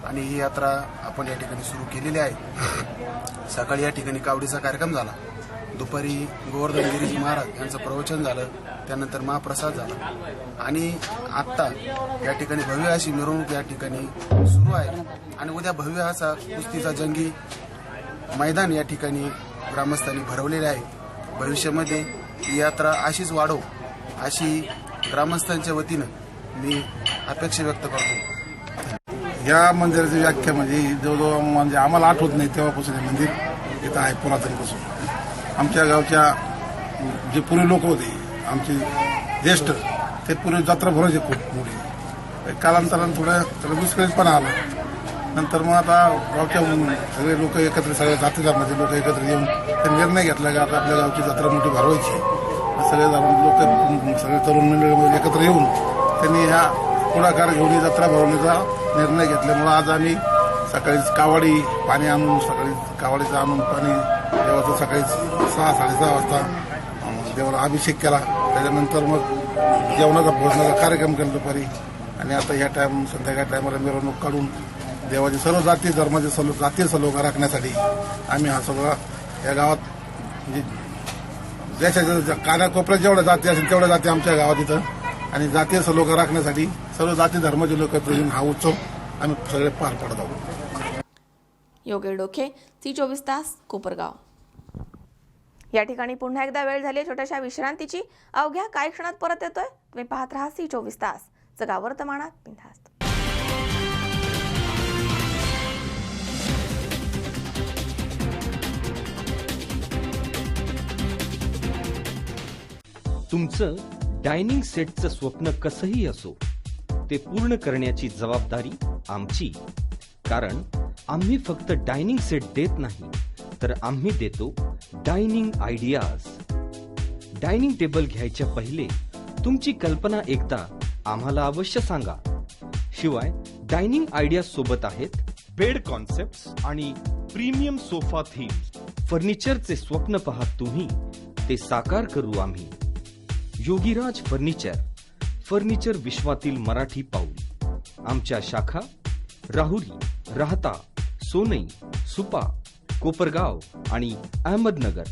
[SPEAKER 11] आणि ही यात्रा आपण या ठिकाणी सुरू केलेली आहे. सकाळी या ठिकाणी कावडीचा कार्यक्रम झाला, दुपारी गोवर्धन गिरीजी महाराज यांचं प्रवचन झालं, त्यानंतर महाप्रसाद झाला आणि आत्ता या ठिकाणी भव्य अशी मिरवणूक या ठिकाणी सुरू आहे. आणि उद्या भव्य असा कुस्तीचा जंगी मैदान या ठिकाणी ग्रामस्थांनी भरवलेले आहे. भविष्यामध्ये ही यात्रा अशीच वाढो अशी ग्रामस्थांच्या वतीनं मी अपेक्षा व्यक्त करतो.
[SPEAKER 12] या मंदिराची व्याख्या म्हणजे जवळजवळ म्हणजे आम्हाला आठवत नाही तेव्हापासून हे मंदिर इथं आहे पुरातनपासून. आमच्या गावच्या जे पूर्वी लोक होते आमचे ज्येष्ठ ते पूर्वी जत्रा भरायचे खूप मोठी. कालांतरानं थोडं त्याला विस्कळीतपणा आला. नंतर मग आता गावच्या सगळे लोक एकत्र, सगळ्या जाती धर्माचे लोक एकत्र येऊन ते निर्णय घेतला की आता आपल्या गावची जत्रा मोठी भरवायची. सगळे लोक सगळे तरुण मंडळी एकत्र येऊन त्यांनी ह्या पुढाकार घेऊन जत्रा भरवण्याचा निर्णय घेतल्यामुळं आज आम्ही सकाळीच कावडी पाणी आणून कावडीचं आणून पाणी देवाचं सकाळी 6-6:30 वाजता देवाला अभिषेक केला. त्याच्यानंतर मग जेवणाचा भोजनाचा कार्यक्रम केला दुपारी. आणि आता ह्या संध्याकाळच्या टायमाला मिरवणूक काढून देवाचे सर्व जाती धर्माचे जातीय सलोखा राखण्यासाठी आम्ही हा सगळा या गावात म्हणजे देशाच्या कानाकोपऱ्यात जेवढ्या जाती असेल तेवढ्या जाती आमच्या गावात इथं आणि जातीय सलोखा राखण्यासाठी सर्व जाती धर्माचे लोक येऊन हा उत्सव आम्ही सगळे पार पडत आहोत.
[SPEAKER 1] योगेश डोके, C24 तास, कोपरगाव. या ठिकाणी पुन्हा एकदा वेळ झाली छोट्याशा विश्रांतीची. अवघ्या काही क्षणात परत येतोय. तुम्ही पाहत राहा C24 तास, जगा वर्तमानात बिनधास्त.
[SPEAKER 6] तुमचं डायनिंग सेटचं स्वप्न कसंही असो ते पूर्ण करण्याची जबाबदारी आमची. कारण आम्ही फक्त डायनिंग सेट देत नाही तर आम्ही देतो डायनिंग आयडियाज. डायनिंग टेबल घ्यायच्या पहिले तुमची कल्पना एकदा आम्हाला अवश्य सांगा. शिवाय डायनिंग आयडियाज सोबत आहेत बेड कॉन्सेप्ट्स आणि प्रीमियम सोफा थीम्स. फर्निचरचे स्वप्न पाहत तुम्ही ते साकार करू आम्ही. योगीराज फर्निचर, फर्निचर विश्वातील मराठी पाऊल. आमच्या शाखा राहुरी, राहता, सोनई, सुपा, कोपरगाव आणि अहमदनगर.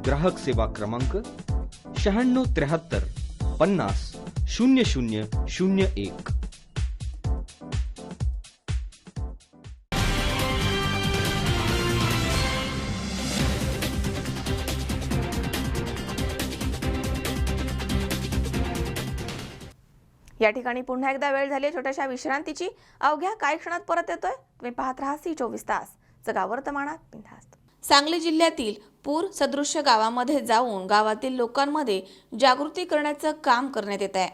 [SPEAKER 6] ग्राहक सेवा क्रमांक 9673 50 0001.
[SPEAKER 1] या ठिकाणी पुन्हा एकदा वेळ झाली छोट्याशा विश्रांतीची. अवघ्या काही क्षणात परत येतोय. तुम्ही पाहत राहा C24 तास, जगा वर्तमानात बिनधास्त. सांगली जिल्ह्यातील पूर सदृश्य गावामध्ये जाऊन गावातील लोकांमध्ये जागृती करण्याचं काम करण्यात येत आहे.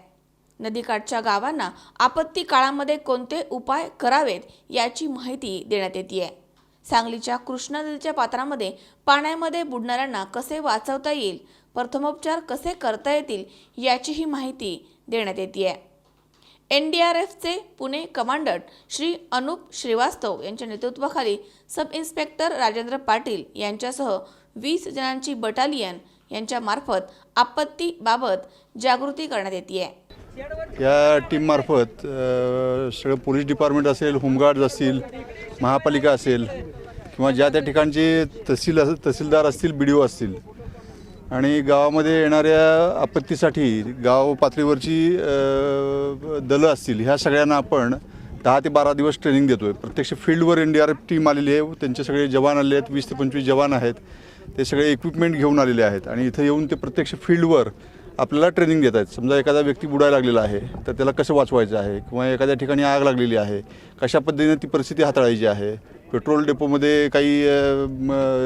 [SPEAKER 1] नदीकाठच्या गावांना आपत्ती काळामध्ये कोणते उपाय करावेत याची माहिती देण्यात येते. सांगलीच्या कृष्णा नदीच्या पात्रामध्ये पाण्यामध्ये बुडणाऱ्यांना कसे वाचवता येईल, प्रथमोपचार कसे करता येतील याचीही माहिती देण्यात येते. NDRFचे पुणे कमांडंट श्री अनुप श्रीवास्तव यांच्या नेतृत्वाखाली सब इन्स्पेक्टर राजेंद्र पाटील यांच्यासह 20 जणांची बटालियन यांच्या मार्फत आपत्तीबाबत जागृती करण्यात येते.
[SPEAKER 8] या टीममार्फत सगळं पोलीस डिपार्टमेंट असेल, होमगार्ड असतील, महापालिका असेल किंवा ज्या त्या ठिकाणचे तहसीलदार असतील, BDO असतील आणि गावामध्ये येणाऱ्या आपत्तीसाठी गाव पातळीवरची दलं असतील, ह्या सगळ्यांना आपण 10 ते 12 दिवस ट्रेनिंग देतो आहे. प्रत्यक्ष फील्डवर NDRF टीम आलेली आहे. त्यांचे सगळे जवान आले आहेत, 20 ते 25 जवान आहेत. ते सगळे इक्विपमेंट घेऊन आलेले आहेत आणि इथं येऊन ते प्रत्यक्ष फील्डवर आपल्याला ट्रेनिंग देत आहेत. समजा एखादा व्यक्ती बुडायला लागलेला आहे तर त्याला कसं वाचवायचं आहे किंवा एखाद्या ठिकाणी आग लागलेली आहे, कशा पद्धतीने ती परिस्थिती हाताळायची आहे. पेट्रोल डेपोमध्ये काही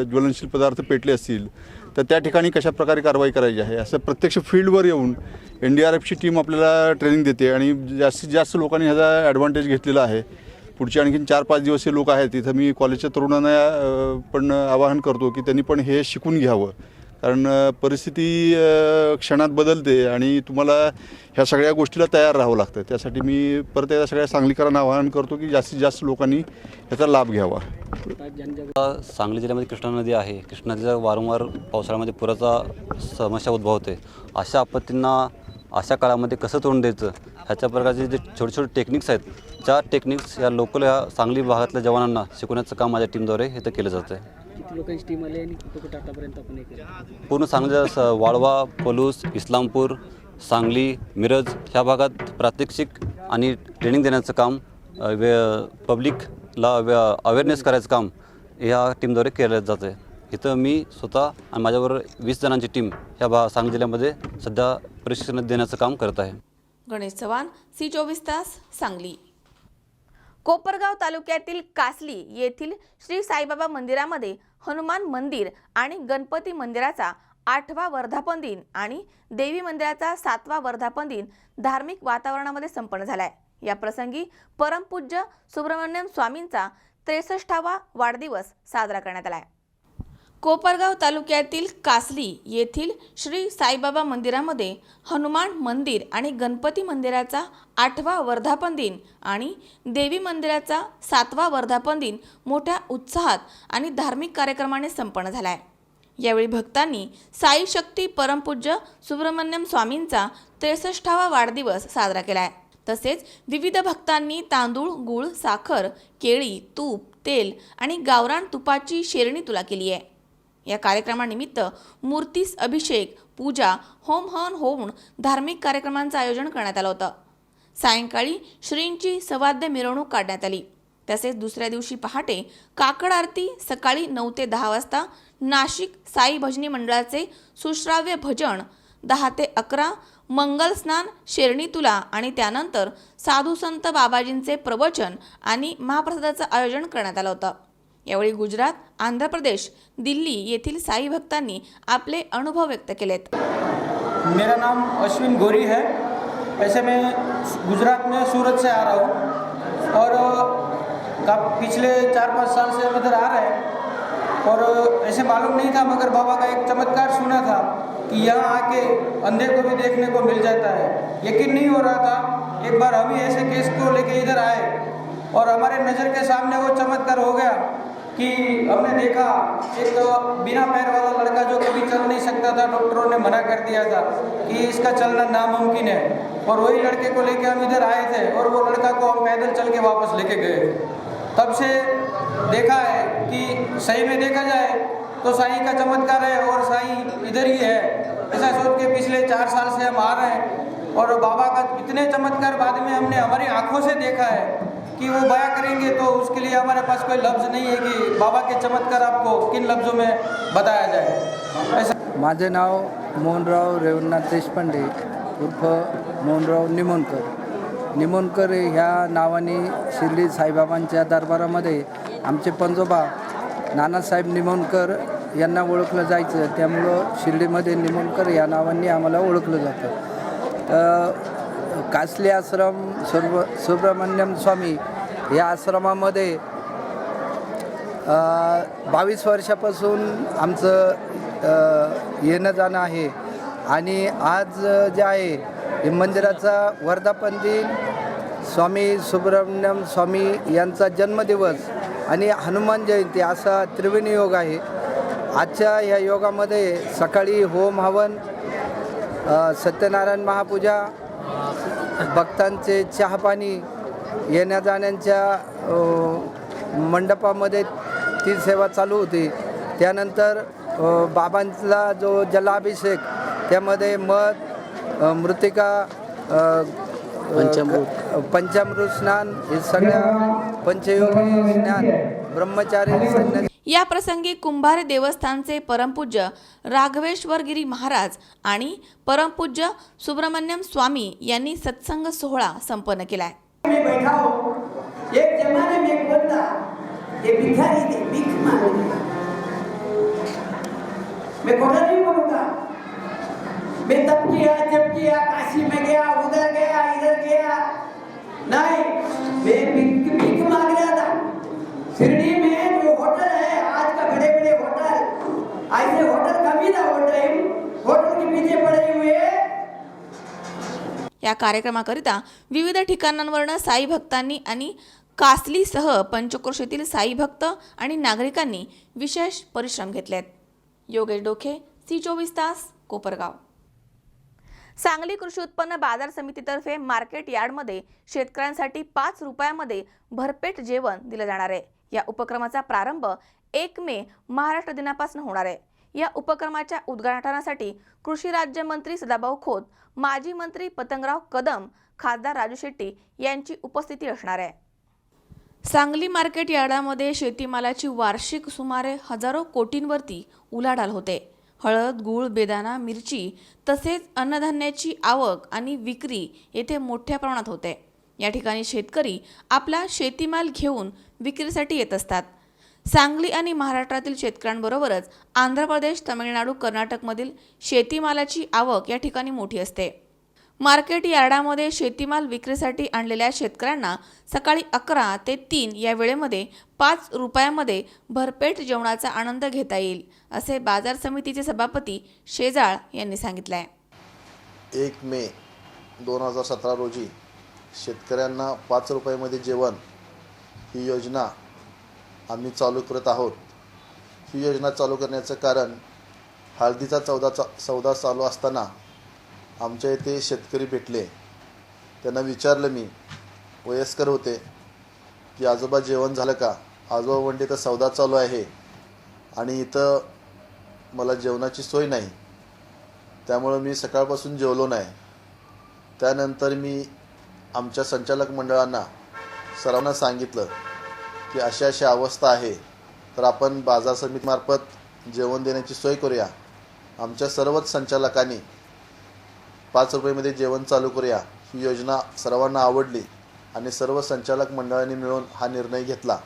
[SPEAKER 8] ज्वलनशील पदार्थ पेटले असतील
[SPEAKER 13] तर त्या ठिकाणी कशा प्रकारे कारवाई करायची आहे असं प्रत्यक्ष फील्डवर येऊन NDRFची टीम आपल्याला ट्रेनिंग देते आणि जास्तीत जास्त लोकांनी ह्याचा ॲडव्हान्टेज घेतलेला आहे. पुढचे आणखीन 4-5 दिवसीय लोक आहेत तिथं मी कॉलेजच्या तरुणांना पण आवाहन करतो की त्यांनी पण हे शिकून घ्यावं, कारण परिस्थिती क्षणात बदलते आणि तुम्हाला ह्या सगळ्या गोष्टीला तयार राहावं लागतं. त्यासाठी मी परत एकदा सगळ्या सांगलीकरांना आवाहन करतो की जास्तीत जास्त लोकांनी ह्याचा लाभ घ्यावा.
[SPEAKER 14] सांगली जिल्ह्यामध्ये कृष्णा नदी आहे. कृष्णा नदीचा वारंवार पावसाळ्यामध्ये पुराचा समस्या उद्भवते. अशा आपत्तींना अशा काळामध्ये कसं तोंड द्यायचं ह्याच्या प्रकारचे जे छोटे छोटे टेक्निक्स आहेत, ज्या टेक्निक्स या लोकल या सांगली भागातल्या जवानांना शिकवण्याचं काम माझ्या टीमद्वारे इथं केलं जातं आहे.
[SPEAKER 15] किती लोकांची टीम आली आणि कुठं आतापर्यंत आपण हे केलं?
[SPEAKER 14] पूर्ण सांगलीच्या वाळवा, पलूस, इस्लामपूर, सांगली, मिरज ह्या भागात प्रात्यक्षिक आणि ट्रेनिंग देण्याचं काम, पब्लिकला अवेअरनेस करायचं काम या टीमद्वारे केलं जातं आहे. इथं मी स्वतः आणि माझ्याबरोबर 20 जणांची टीम ह्या सांगली जिल्ह्यामध्ये सध्या प्रशिक्षण देण्याचं काम करत आहे.
[SPEAKER 1] गणेश चव्हाण, C24 तास, सांगली. कोपरगाव तालुक्यातील कासली येथील श्री साईबाबा मंदिरामध्ये हनुमान मंदिर आणि गणपती मंदिराचा 8वा वर्धापन दिन आणि देवी मंदिराचा 7वा वर्धापन दिन धार्मिक वातावरणामध्ये संपन्न झालाय. या प्रसंगी परमपूज्य सुब्रमण्यम स्वामींचा 63वा वाढदिवस साजरा करण्यात आलाय. कोपरगाव तालुक्यातील कासली येथील श्री साईबाबा मंदिरामध्ये हनुमान मंदिर आणि गणपती मंदिराचा 8वा वर्धापन दिन आणि देवी मंदिराचा 7वा वर्धापन दिन मोठ्या उत्साहात आणि धार्मिक कार्यक्रमाने संपन्न झाला आहे. यावेळी भक्तांनी साई शक्ती परमपूज्य सुब्रमण्यम स्वामींचा 63वा वाढदिवस साजरा केला आहे. तसेच विविध भक्तांनी तांदूळ, गूळ, साखर, केळी, तूप, तेल आणि गावरान तुपाची शेरणी तुला केली आहे. या कार्यक्रमानिमित्त मूर्तीस अभिषेक, पूजा, होम हवन होऊन धार्मिक कार्यक्रमांचं आयोजन करण्यात आलं होतं. सायंकाळी श्रींची सवाद्य मिरवणूक काढण्यात आली. तसेच दुसऱ्या दिवशी पहाटे काकड आरती, सकाळी 9 ते 10 वाजता नाशिक साई भजनी मंडळाचे सुश्राव्य भजन, 10 ते 11 मंगल स्नान, शेरणी तुला आणि त्यानंतर साधू संत बाबाजींचे प्रवचन आणि महाप्रसादाचं आयोजन करण्यात आलं होतं. यावेळी गुजरात, आंध्र प्रदेश, दिल्ली येथील साई भक्तांनी आपले अनुभव व्यक्त केलेत.
[SPEAKER 16] मेरा नाम अश्विन गोरी है. ऐसे मैं गुजरात में सूरत से आ रहा हूँ और पिछले 4-5 साल से हम इधर आ रहे हैं और ऐसे मालूम नहीं था, मगर बाबा का एक चमत्कार सुना था कि यहाँ आके अंधे को भी देखने को मिल जाता है. यकीन नहीं हो रहा था. एक बार हम ही ऐसे केस को लेके इधर आए और हमारे नज़र के सामने वो चमत्कार हो गया कि हमने देखा एक बिना पैर वाला लड़का जो कभी चल नहीं सकता था, डॉक्टरों ने मना कर दिया था कि इसका चलना नामुमकिन है, और वही लड़के को लेके हम इधर आए थे और वो लड़का को हम पैदल चल के वापस लेके गए. तब से देखा है कि सही में देखा जाए तो साईं का चमत्कार है और साईं इधर ही है. ऐसा सोच के पिछले 4 साल से हम आ रहे हैं और बाबा का इतने चमत्कार बाद में हमने हमारी आंखों से देखा है कि वो बयां करेंगे तो उसके लिए हमारे पास कोई लफ्ज़ नहीं है कि बाबा के चमत्कार आपको किन लफ्ज़ों में बताया जाए. ऐसा
[SPEAKER 15] माझे नाव मोहनराव रेवणनाथ देशपांडे उर्फ मोहनराव निमोणकर ह्या नावाने शिर्डी साईबाबांच्या दरबारामध्ये आमचे पंजोबा नानासाहेब निमोणकर यांना ओळखलं जायचं. त्यामुळं शिर्डीमध्ये निमोणकर या नावाने आम्हाला ओळखलं जातं. कासली आश्रम सुब्रमण्यम स्वामी या आश्रमामध्ये 22 वर्षापासून आमचं येणं जाणं आहे आणि आज जे आहे हे मंदिराचा वर्धापन दिन, स्वामी सुब्रमण्यम स्वामी यांचा जन्मदिवस आणि हनुमान जयंती असा त्रिवेणी योग आहे. आजच्या या योगामध्ये सकाळी होम हवन, सत्यनारायण महापूजा, भक्तांचे चहापाणी, येण्या जाण्याच्या मंडपामध्ये ती सेवा चालू होती. त्यानंतर बाबांचा जो जलाभिषेक, त्यामध्ये मध, मृतिका, पंचामृत स्नान, हे सगळ्या पंचयोगी स्नान, ब्रह्मचारी संन्यास.
[SPEAKER 1] या प्रसंगी कुंभार देवस्थानचे परमपूज्य राघवेश्वरगिरी महाराज आणि परमपूज्य सुब्रमण्यम स्वामी यांनी सत्संग सोहळा संपन्न केलाय.
[SPEAKER 17] एक जमाने में एक बंदा, एक भिखारी थे, भीख मांगने
[SPEAKER 16] मैं खोटा नहीं बोलूंगा। मैं तब किया जब किया, काशी में गया, उधर गया, इधर गया, नहीं, मैं भीख मांग रहा था। शिरडी में जो होटल है आज का, बड़े बड़े होटल, ऐसे होटल कभी ना हो टाइम, होटल के पीछे पड़े हुए।
[SPEAKER 1] या कार्यक्रमाकरिता विविध ठिकाणांवरून साई भक्तांनी आणि कासलीसह पंचक्रोशीतील साई भक्त आणि नागरिकांनी विशेष परिश्रम घेतलेत. योगेश डोखे, C24 तास, कोपरगाव. सांगली कृषी उत्पन्न बाजार समितीतर्फे मार्केट यार्डमध्ये शेतकऱ्यांसाठी 5 रुपयामध्ये भरपेट जेवण दिलं जाणार आहे. या उपक्रमाचा प्रारंभ 1 मे महाराष्ट्र दिनापासून होणार आहे. या उपक्रमाच्या उद्घाटनासाठी कृषी राज्यमंत्री सदाभाऊ खोत, माजी मंत्री पतंगराव कदम, खासदार राजू शेट्टी यांची उपस्थिती असणार आहे. सांगली मार्केट यार्डामध्ये शेतीमालाची वार्षिक सुमारे हजारो कोटींवरती उलाढाल होते. हळद, गूळ, बेदाणा, मिरची तसेच अन्नधान्याची आवक आणि विक्री येथे मोठ्या प्रमाणात होते. या ठिकाणी शेतकरी आपला शेतीमाल घेऊन विक्रीसाठी येत असतात. सांगली आणि महाराष्ट्रातील शेतकऱ्यांबरोबरच आंध्र प्रदेश, तमिळनाडू, कर्नाटकमधील शेतीमालाची आवक या ठिकाणी मोठी असते. मार्केट यार्डामध्ये शेतीमाल विक्रीसाठी आणलेल्या शेतकऱ्यांना सकाळी 11 ते 3 या वेळेमध्ये 5 रुपयामध्ये भरपेट जेवणाचा आनंद घेता येईल, असे बाजार समितीचे सभापती शेजाळ यांनी सांगितले आहे.
[SPEAKER 17] 1 मे 2017 रोजी शेतकऱ्यांना 5 रुपयामध्ये जेवण ही योजना आम्ही चालू करत आहोत. ही योजना चालू करण्याचं कारण हळदीचा सौदा चालू असताना आमच्या इथे शेतकरी भेटले. त्यांना विचारलं मी, वयस्कर होते, की आजोबा जेवण झालं का? आजोबा म्हणले तर सौदा चालू आहे आणि इथं मला जेवणाची सोय नाही, त्यामुळं मी सकाळपासून जेवलो नाही. त्यानंतर मी आमच्या संचालक मंडळांना सर्वांना सांगितलं की अशी अशी अवस्था आहे, तर आपण बाजार समितीमार्फत जेवण देण्याची सोय करूया. आमच्या सर्वच संचालकांनी 5 रुपयामध्ये जेवण चालू करूया ही योजना सर्वांना आवडली आणि सर्व संचालक मंडळांनी मिळून हा निर्णय घेतला.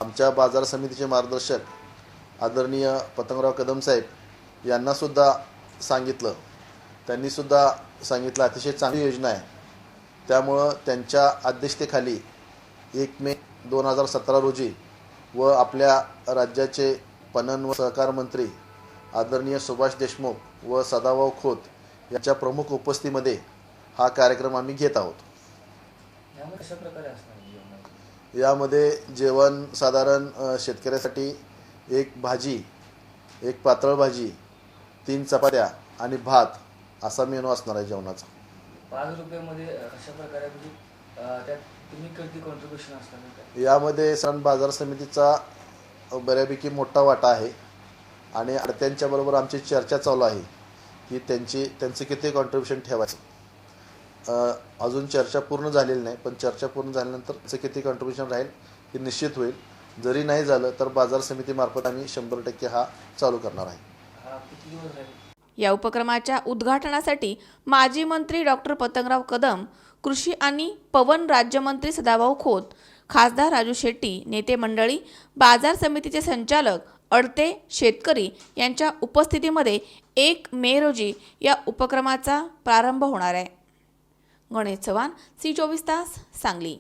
[SPEAKER 17] आमच्या बाजार समितीचे मार्गदर्शक आदरणीय पतंगराव कदम साहेब यांनासुद्धा सांगितलं, त्यांनीसुद्धा सांगितलं अतिशय चांगली योजना आहे. त्यामुळं त्यांच्या अध्यक्षतेखाली 1 मे 2017 रोजी व आपल्या राज्याचे पणन व सहकार मंत्री आदरणीय सुभाष देशमुख व सदाभाऊ खोत यांच्या प्रमुख उपस्थितीमध्ये हा कार्यक्रम आम्ही घेत आहोत. यामध्ये जेवण साधारण शेतकऱ्यासाठी 1 भाजी, 1 पातळ भाजी, 3 चपात्या आणि भात असा मेनू असणार आहे जेवणाचा.
[SPEAKER 18] 5 रुपयामध्ये कशा प्रकारे त्यात तुम्ही किती कॉन्ट्रीब्युशन असणार?
[SPEAKER 17] यामध्ये सण बाजार समितीचा बऱ्यापैकी मोठा वाटा आहे आणि त्यांच्या बरोबर आमची चर्चा चालू आहे की त्यांचं किती कॉन्ट्रीब्युशन ठेवायचं. अजून चर्चा पूर्ण झालेली नाही, पण चर्चा पूर्ण झाल्यानंतर त्याचं किती कॉन्ट्रीब्युशन राहील हे निश्चित होईल. जरी नाही झालं तर बाजार समितीमार्फत आम्ही 100% हा चालू करणार आहे.
[SPEAKER 1] या उपक्रमाच्या उद्घाटनासाठी माजी मंत्री डॉक्टर पतंगराव कदम, कृषी आणि पवन राज्यमंत्री सदाभाऊ खोत, खासदार राजू शेट्टी, नेते मंडळी, बाजार समितीचे संचालक, अडते, शेतकरी यांच्या उपस्थितीमध्ये 1 मे रोजी या उपक्रमाचा प्रारंभ होणार आहे. गणेश चव्हाण, C24 तास, सांगली.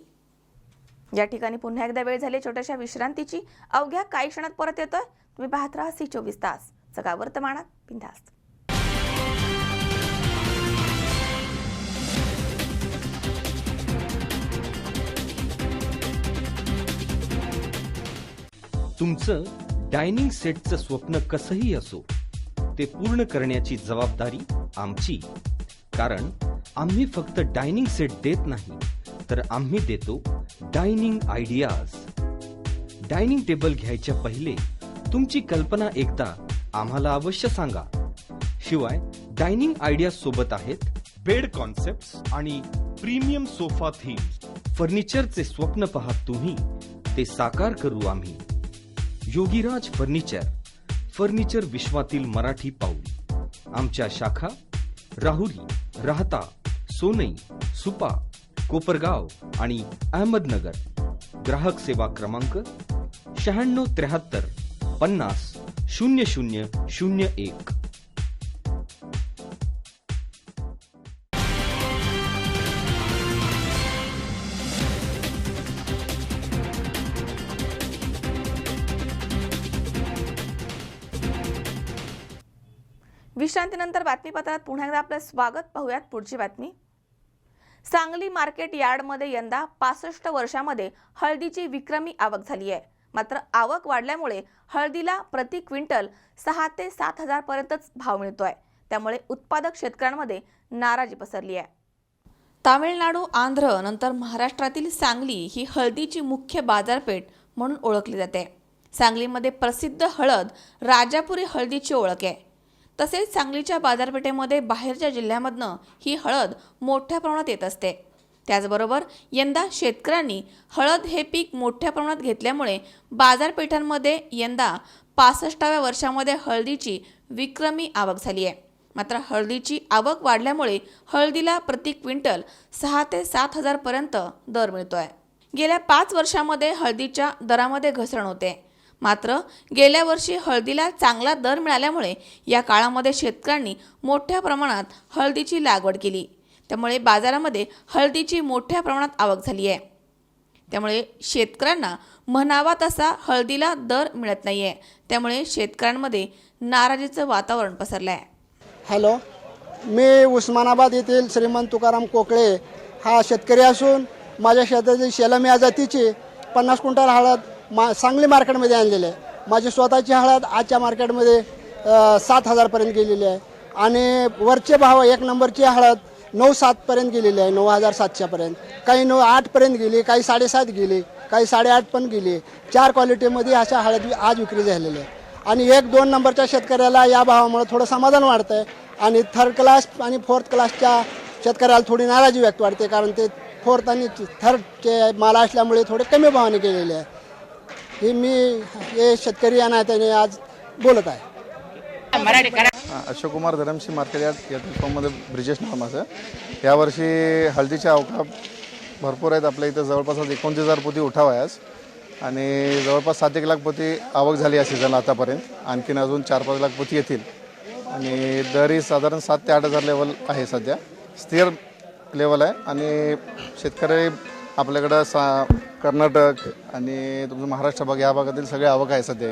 [SPEAKER 1] या ठिकाणी पुन्हा एकदा वेळ झाली छोट्याशा विश्रांतीची. अवघ्या काही क्षणात परत येतोय. तुम्ही पाहत राहा C24 तास, सगळा वर्तमानात बिनधास्त.
[SPEAKER 6] तुमचं डायनिंग सेटचं स्वप्न कसंही असो, ते पूर्ण करण्याची जबाबदारी आमची. कारण आम्ही फक्त डायनिंग सेट देत नाही, तर आम्ही देतो डायनिंग आयडियाज. डायनिंग टेबल घ्यायच्या पहिले तुमची कल्पना एकदा आम्हाला अवश्य सांगा. शिवाय डायनिंग आयडियाज सोबत आहेत बेड कॉन्सेप्ट्स आणि प्रीमियम सोफा थीम्स. फर्निचरचे स्वप्न पाहत तुम्ही, ते साकार करू आम्ही. योगीराज फर्निचर विश्वातील मराठी पाऊल. आमच्या शाखा राहुरी, राहता, सोनई, सुपा, कोपरगाव आणि अहमदनगर. ग्राहक सेवा क्रमांक 9673 50 0001.
[SPEAKER 1] विश्रांतीनंतर बातमीपत्रात पुन्हा एकदा आपलं स्वागत. पाहूयात पुढची बातमी. सांगली मार्केट यार्डमध्ये यंदा 65 वर्षामध्ये हळदीची विक्रमी आवक झाली आहे. मात्र आवक वाढल्यामुळे हळदीला प्रति क्विंटल 6 ते 7 हजार पर्यंतच भाव मिळतोय. त्यामुळे उत्पादक शेतकऱ्यांमध्ये नाराजी पसरली आहे. तामिळनाडू, आंध्र नंतर महाराष्ट्रातील सांगली ही हळदीची मुख्य बाजारपेठ म्हणून ओळखली जाते. सांगलीमध्ये प्रसिद्ध हळद राजापुरी हळदीची ओळख आहे. तसेच सांगलीच्या बाजारपेठेमध्ये बाहेरच्या जिल्ह्यामधनं ही हळद मोठ्या प्रमाणात येत असते. त्याचबरोबर यंदा शेतकऱ्यांनी हळद हे पीक मोठ्या प्रमाणात घेतल्यामुळे बाजारपेठांमध्ये यंदा 65व्या वर्षामध्ये हळदीची विक्रमी आवक झाली आहे. मात्र हळदीची आवक वाढल्यामुळे हळदीला प्रति क्विंटल 6 ते 7 हजार पर्यंत दर मिळतोय. गेल्या 5 वर्षांमध्ये हळदीच्या दरामध्ये घसरण होते. मात्र गेल्या वर्षी हळदीला चांगला दर मिळाल्यामुळे या काळामध्ये शेतकऱ्यांनी मोठ्या प्रमाणात हळदीची लागवड केली. त्यामुळे बाजारामध्ये हळदीची मोठ्या प्रमाणात आवक झाली आहे. त्यामुळे शेतकऱ्यांना म्हणावा तसा हळदीला दर मिळत नाही आहे. त्यामुळे शेतकऱ्यांमध्ये नाराजीचं वातावरण पसरलं आहे.
[SPEAKER 19] हॅलो, मी उस्मानाबाद येथील श्रीमंत तुकाराम कोकळे हा शेतकरी असून माझ्या शेतातील शेलम या जातीची 50 क्विंटल हळद सांगली मार्केटमध्ये आणलेली आहे. माझी स्वतःची हळद आजच्या मार्केटमध्ये 7,000पर्यंत गेलेली आहे आणि वरचे भाव 1 नंबरची हळद 9,700पर्यंत गेलेली आहे. 9,700पर्यंत, काही 8पर्यंत गेली, काही 7.5 गेली, काही 8.5 पण गेली. 4 क्वालिटीमध्ये अशा हळद आज विक्री झालेली आहे. आणि 1-2 नंबरच्या शेतकऱ्याला या भावामुळे थोडं समाधान वाटतं आहे आणि 3rd क्लास आणि 4th क्लासच्या शेतकऱ्याला थोडी नाराजी व्यक्त वाटते, कारण ते 4th आणि 3rdचे माल असल्यामुळे थोडे कमी भावाने केलेले आहे. हे मी हे शेतकरी या नात्याने आज बोलत आहे.
[SPEAKER 20] अशोक कुमार धरमशी मार्केट यार्ड या फॉर्ममध्ये ब्रिजेश नाव माझं. यावर्षी हळदीच्या अवका भरपूर आहेत. आपल्या इथं जवळपास 29,000 पोती उठाव आहे आज आणि जवळपास 7-1 लाख पोती आवक झाली या सीझनला आतापर्यंत. आणखीन अजून 4-5 लाख पोती येतील आणि दरही साधारण 7 ते 8 हजार लेवल आहे. सध्या स्थिर लेवल आहे आणि शेतकरी आपल्याकडं कर्नाटक आणि तुमचं महाराष्ट्र भाग या भागातील सगळे आवक आहे. सध्या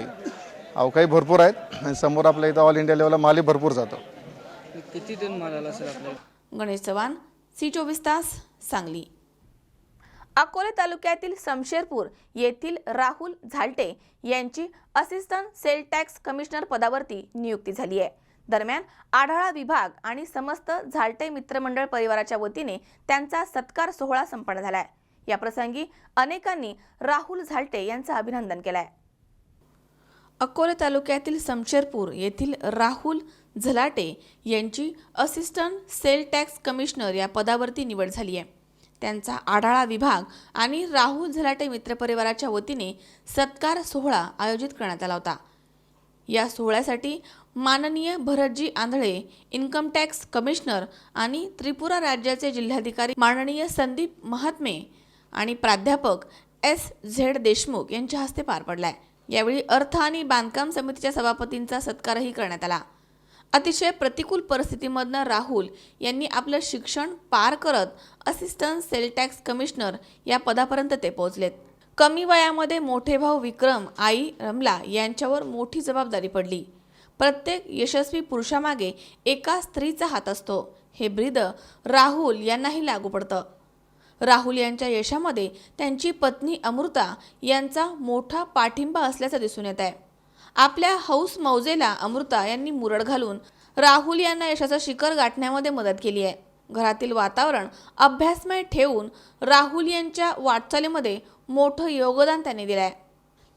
[SPEAKER 20] अवकाही भरपूर आहेत आणि समोर आपल्या इथं ऑल इंडिया लेवलला मालही भरपूर जातो.
[SPEAKER 18] किती टन माल आला सर आपल्याला?
[SPEAKER 1] गणेश चव्हाण, C24 तास, सांगली. अकोले तालुक्यातील समशेरपूर येथील राहुल झालटे यांची असिस्टंट सेल टॅक्स कमिशनर पदावरती नियुक्ती झाली आहे. दरम्यान आढाळा विभाग आणि समस्त झालटे मित्रमंडळ परिवाराच्या वतीने त्यांचा सत्कार सोहळा संपन्न झालाय. या प्रसंगी अनेकांनी राहुल झालटे यांचं अभिनंदन केलंय. अकोले तालुक्यातील समशेरपूर येथील राहुल झलाटे यांची असिस्टंट सेल टॅक्स कमिशनर या पदावरती निवड झाली आहे. त्यांचा आढाळा विभाग आणि राहुल झलाटे मित्रपरिवाराच्या वतीने सत्कार सोहळा आयोजित करण्यात आला होता. या सोहळ्यासाठी माननीय भरतजी आंधळे इन्कम टॅक्स कमिशनर आणि त्रिपुरा राज्याचे जिल्हाधिकारी माननीय संदीप महात्मे आणि प्राध्यापक S.Z. देशमुख यांच्या हस्ते पार पडलाय. यावेळी अर्थ आणि बांधकाम समितीच्या सभापतींचा सत्कारही करण्यात आला. अतिशय प्रतिकूल परिस्थितीमधनं राहुल यांनी आपलं शिक्षण पार करत असिस्टंट सेल टॅक्स कमिशनर या पदापर्यंत ते पोहोचलेत. कमी वयामध्ये मोठे भाऊ विक्रम, आई रमला यांच्यावर मोठी जबाबदारी पडली. प्रत्येक यशस्वी पुरुषामागे एका स्त्रीचा हात असतो हे ब्रीद राहुल यांनाही लागू पडतं. राहुल यांच्या यशामध्ये त्यांची पत्नी अमृता यांचा मोठा पाठिंबा असल्याचं दिसून येत आहे. आपल्या हौस मौजेला अमृता यांनी मुरड घालून राहुल यांना यशाचं शिखर गाठण्यामध्ये मदत केली आहे. घरातील वातावरण अभ्यासमय ठेवून राहुल यांच्या वाटचालीमध्ये मोठं योगदान त्यांनी दिलं आहे.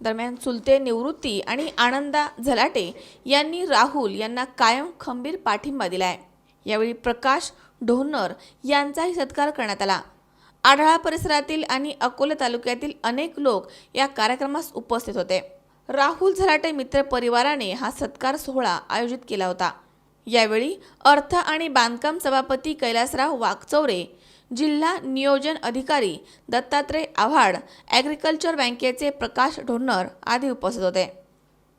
[SPEAKER 1] दरम्यान चुलते निवृत्ती आणि आनंदा झलाटे यांनी राहुल यांना कायम खंबीर पाठिंबा दिला आहे. यावेळी प्रकाश ढोन्नर यांचाही सत्कार करण्यात आला. आढाळा परिसरातील आणि अकोले तालुक्यातील अनेक लोक या कार्यक्रमास उपस्थित होते. राहुल झलाटे मित्र परिवाराने हा सत्कार सोहळा आयोजित केला होता. यावेळी अर्थ आणि बांधकाम सभापती कैलासराव वाकचौरे, जिल्हा नियोजन अधिकारी दत्तात्रय आव्हाड, ॲग्रिकल्चर बँकेचे प्रकाश ढोन्नर आदी उपस्थित होते.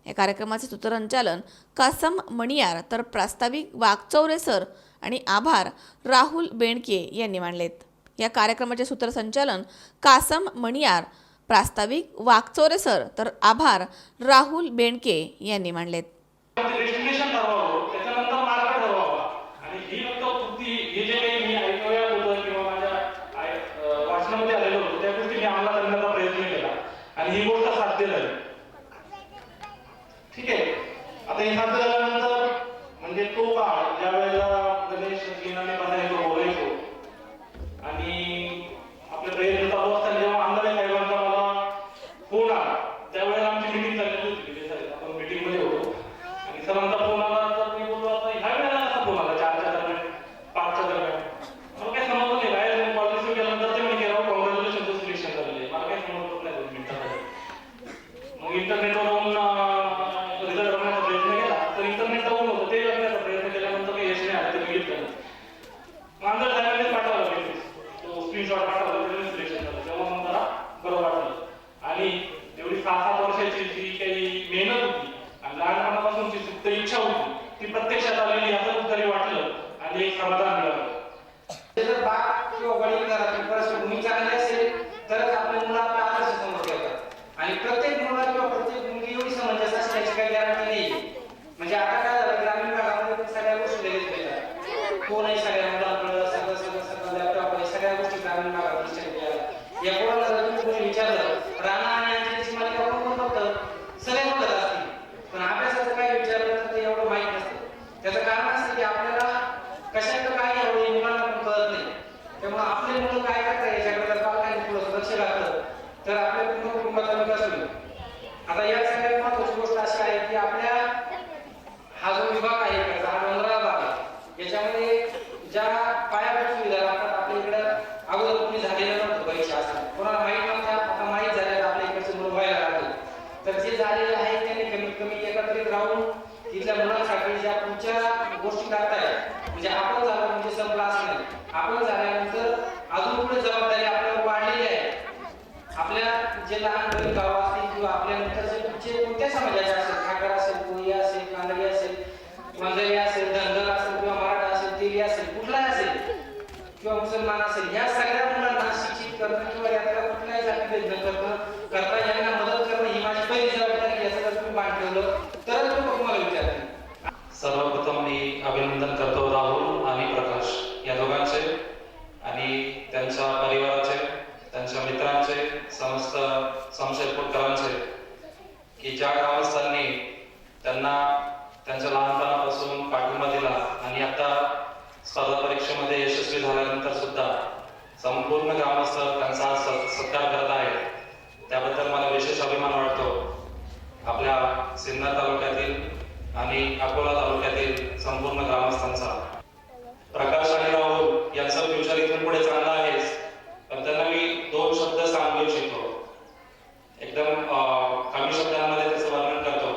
[SPEAKER 1] या कार्यक्रमाचे सूत्रसंचालन कासम मणियार तर प्रास्ताविक वाकचौरे सर आणि आभार राहुल बेणके यांनी मांडलेत. या कार्यक्रमाचे सूत्रसंचालन कासम मणियार, प्रास्ताविक वाकचौरे सर तर आभार राहुल बेणके यांनी मांडलेत.
[SPEAKER 21] डेस्टिनेशन ठरवावं, त्याच्यानंतर मार्ग ठरवावा आणि ही फक्त कृती हे जे काही मी ऐकवयात होतं किंवा माझ्या वाचनामध्ये आलेलं होतं त्या गोष्टी मी अंमलात आणण्याचा प्रयत्न केला आणि ही गोष्ट साध्य झाली. ठीक आहे. आता हे साध्य झाल्यानंतर म्हणजे तो काळ ज्या वेळेला गणेश लिनाने बसायचो बोलायचो आणि आपले प्रयत्न चालू असताना जेव्हा आंदोलन साहेबांचा मला फोन आला त्यावेळेला आमची मिटिंग चाललेली होती. आपण मिटिंग मध्ये होतो आणि सरांचा फोन आला तर मी बोललो आता ह्या वेळेला कसा फोन आला 4च्या दरम्यान 5च्या दरम्यान मला काही समजलं नाही. बाहेर कॉलेज सुरू केल्यानंतर ते म्हणजे राव कॉंग्रॅच्युलेशन सिलेक्शन झालेलं आहे. मला काही समजलं नाही 2 मिनिटात. मग इंटरनेटवरून रिझल्ट बघण्याचा प्रयत्न केला तर इंटरनेट डाऊन होतं. ते बघण्याचा प्रयत्न केल्यानंतर काही यश नाही आलं. ते डिलीट केलं. आंदोलन साहेबांनीच पाठवलं तो स्क्रीनशॉट पाठवला त्याने सिलेक्शन झालं. तेव्हा मग मला बरं वाटलं आणि एवढी 6-7 वर्षाची जी काही मेहनत होती आणि लहानपणापासूनची सुप्त इच्छा होती ती प्रत्यक्षात आलेली असं कुठेतरी वाटलं आणि एक समाधान मिळालं.
[SPEAKER 16] जर बाप किंवा वडील घरातील पार्श्वभूमी चांगली असेल तरच आपल्या मुलं आपल्या आदर्श समोर ठेवतात आणि प्रत्येक मुलगा किंवा प्रत्येक मुलगी एवढी समंजस असण्याची काही गॅरंटी नाही. म्हणजे आता काय झालं ग्रामीण भागामध्ये सगळ्या गोष्टी लगेच मिळतात. कोणही सगळ्या मुलांकडे सगळं लॅपटॉप आहे. सगळ्या गोष्टी ग्रामीण भागात शक्य आहेत. या कोणाला जर तुम्ही कोणी विचारलं राणा आणि अंजलीची मालिका कोण बघतं सगळे बघत असतील पण अभ्यासाचं काय विचारलं तर ते एवढं माहीत नसतं. त्याचं कारण असतं की आपल्याला कशाचं काय एवढं मुलांना पण कळत नाही. त्यामुळे आपले मुलं काय करतात याच्याकडे जर पालकांनी थोडंसं लक्ष घातलं तर आपल्या पूर्ण कुटुंबाचा विकास होईल. आता या सगळ्यात महत्त्वाची गोष्ट अशी आहे की आपल्या हा जो विभाग आहे हा 15 भाग आहे. याच्यामध्ये ज्या पायाभूत सुविधा लागतात आपल्या इकडे अगोदर कोणी झालेलं नव्हतं. परीक्षा असतात कोणाला माहीत नव्हत्या आता माहीत झालेलं आपल्या इकडचे मुलं व्हायला लागले. तर जे झालेलं आहे त्यांनी कमीत कमी एकत्रित राहून तिथल्या मुलांसाठी ज्या पुढच्या गोष्टी करतायत म्हणजे आपण झालं म्हणजे संपला असं नाही. आपण झाल्यानंतर अजून पुढे जबाबदारी आपल्यावर वाढलेली आहे. आपल्या जे लहान गरीब गाव असतील किंवा आपल्या नंतरचे कोणत्या समाजाचे असेल ठाकर असेल कोळी असेल कांदळी असेल वंजारी असेल धनगर असेल किंवा मराठा असेल तेली असेल कुठलाही असेल किंवा मुसलमान असेल या सगळ्या मुलांना शिक्षित करणं किंवा यातला कुठल्याही जातीभेद न करता यांना मदत करणं ही माझी पहिली जबाबदारी. याचं जर तुम्ही मान ठेवलं तरच लोक तुम्हाला विचारतील.
[SPEAKER 21] सर्वप्रथम मी अभिनंदन करतो राहुल आणि प्रकाश या दोघांचे आणि त्यांच्या परिवाराचे त्यांच्या मित्रांचे समस्त समशेरपूरकरांचे की ज्या ग्रामस्थांनी त्यांना त्यांच्या लहानपणापासून पाठिंबा दिला आणि आता स्पर्धा परीक्षेमध्ये यशस्वी झाल्यानंतर सुद्धा संपूर्ण ग्रामस्थ त्यांचा सत्कार करत आहेत. त्याबद्दल मला विशेष अभिमान वाटतो. आपल्या सिन्नर तालुक्यातील आणि अकोला तालुक्यातील संपूर्ण ग्रामस्थांचा. प्रकाश आणि राहुल यांचं फ्युचर इथून पुढे चांगलं आहेच पण त्यांना मी 2 शब्द सांगू इच्छितो. एकदम कमी शब्दांमध्ये त्याचं वर्णन करतो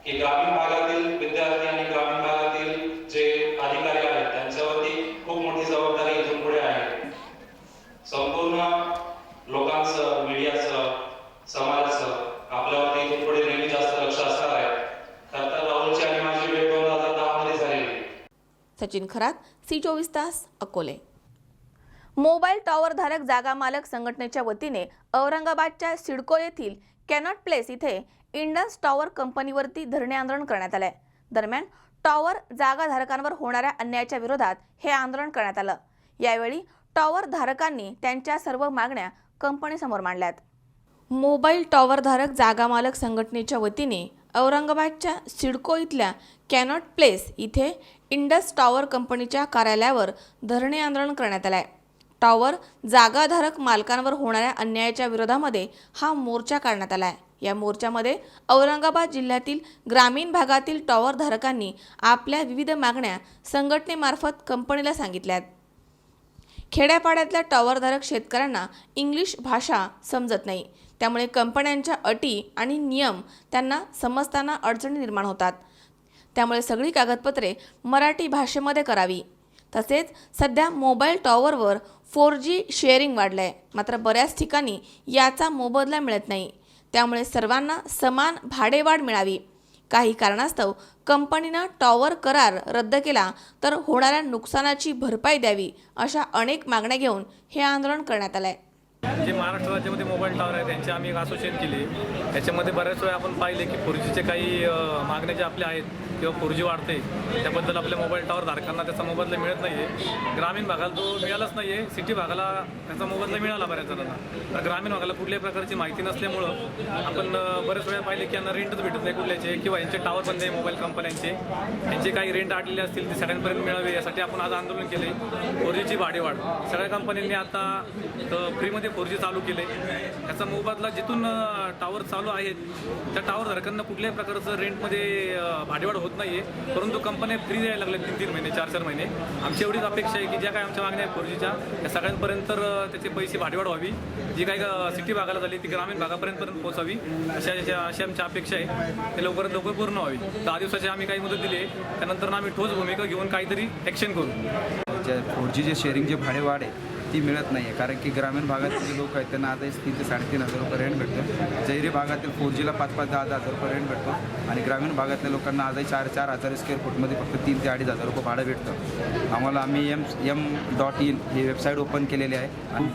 [SPEAKER 21] की ग्रामीण भागातील विद्यार्थी आणि ग्रामीण भागातील जे अधिकारी आहेत त्यांच्यावरती खूप मोठी जबाबदारी इथून पुढे आहे. संपूर्ण लोकांचं मीडियाचं समाजाचं आपल्यावरती इथून पुढे नेहमी जास्त लक्ष असणार आहे. खरं तर राहुलची आणि माझी भेट 2010 मध्ये झालेली.
[SPEAKER 1] सचिन खरात, C24 तास, अकोले. मोबाईल टॉवर धारक जागा मालक संघटनेच्या वतीने औरंगाबादच्या सिडको येथील कॅनॉट प्लेस इथे इंडस टॉवर कंपनीवरती धरणे आंदोलन करण्यात आले. दरम्यान टॉवर जागा धारकांवर होणाऱ्या अन्यायाच्या विरोधात हे आंदोलन करण्यात आलं. यावेळी टॉवर धारकांनी त्यांच्या सर्व मागण्या कंपनीसमोर मांडल्यात. मोबाईल टॉवर धारक जागा मालक संघटनेच्या वतीने औरंगाबादच्या सिडको इथल्या कॅनॉट प्लेस इथे इंडस टॉवर कंपनीच्या कार्यालयावर धरणे आंदोलन करण्यात आले. टॉवर जागाधारक मालकांवर होणाऱ्या अन्यायाच्या विरोधामध्ये हा मोर्चा काढण्यात आला आहे. या मोर्चामध्ये औरंगाबाद जिल्ह्यातील ग्रामीण भागातील टॉवर धारकांनी आपल्या विविध मागण्या संघटनेमार्फत कंपनीला सांगितल्यात. खेड्यापाड्यातल्या टॉवरधारक शेतकऱ्यांना इंग्लिश भाषा समजत नाही, त्यामुळे कंपन्यांच्या अटी आणि नियम त्यांना समजताना अडचणी निर्माण होतात. त्यामुळे सगळी कागदपत्रे मराठी भाषेमध्ये करावी. तसेच सध्या मोबाईल टॉवरवर 4G शेअरिंग वाढलं आहे, मात्र बऱ्याच ठिकाणी याचा मोबदला मिळत नाही. त्यामुळे सर्वांना समान भाडेवाढ मिळावी. काही कारणास्तव कंपनीनं टॉवर करार रद्द केला तर होणाऱ्या नुकसानाची भरपाई द्यावी, अशा अनेक मागण्या घेऊन हे आंदोलन करण्यात आलंय.
[SPEAKER 2] जे महाराष्ट्र राज्यामध्ये मोबाईल टॉवर आहेत त्यांचे आम्ही एक असोसिएशन केले. त्याच्यामध्ये बऱ्याच वेळा आपण पाहिले की 4Gचे काही मागण्या ज्या आपल्या आहेत किंवा 4G वाढते त्याबद्दल आपल्या मोबाईल टॉवर धारकांना त्याचा मोबदला मिळत नाही आहे. ग्रामीण भागाला तो मिळालाच नाही आहे, सिटी भागाला त्याचा मोबदला मिळाला बऱ्याच जणांना. तर ग्रामीण भागाला कुठल्याही प्रकारची माहिती नसल्यामुळं आपण बऱ्याच वेळा पाहिले की यांना रेंटच भेटत नाही कुठल्याचे, किंवा यांचे टावर बंद आहे मोबाईल कंपन्यांचे, यांचे काही रेंट आडलेले असतील ते सगळ्यांपर्यंत मिळावे यासाठी आपण आज आंदोलन केले. 4Gची भाडेवाढ सगळ्या कंपन्यांनी आता फ्रीमध्ये 4G चालू केले. याचा मोबदला जिथून टावर चालू आहेत त्या टावर धारकांना कुठल्याही प्रकारचं रेंटमध्ये भाडेवाढ होत नाही आहे, परंतु कंपन्या फ्री द्यायला लागल्या 3-3 महिने 4-4 महिने. आमची एवढीच अपेक्षा आहे की ज्या काही आमच्या मागण्या आहेत 4Gच्या त्या सगळ्यांपर्यंत त्याचे पैसे भाडेवाढ व्हावी. जी काही सिटी भागाला झाली ती ग्रामीण भागापर्यंत पोहोचावी अशी आमची अपेक्षा आहे. ते लवकरात लवकर पूर्ण व्हावी. 10 दिवसाची आम्ही काही मुदत दिली आहे, त्यानंतर आम्ही ठोस भूमिका घेऊन काहीतरी ॲक्शन करू.
[SPEAKER 22] 4G जे शेअरिंग जे भाडेवाढ आहे ती मिळत नाही आहे, कारण की ग्रामीण भागातील जे लोक आहेत त्यांना आता 3,000 ते 3,500 रुपये रेंट भेटतो. शहरी भागातील 4Gला 5,000 ते 10,000 रुपये रेंट भेटतो आणि ग्रामीण भागातल्या लोकांना आजही 4,000 स्क्वेअर फूटमध्ये फक्त 3,000 ते 2,500 रुपये भाडं भेटतं. आम्ही M.in ही वेबसाईट ओपन केलेली आहे आणि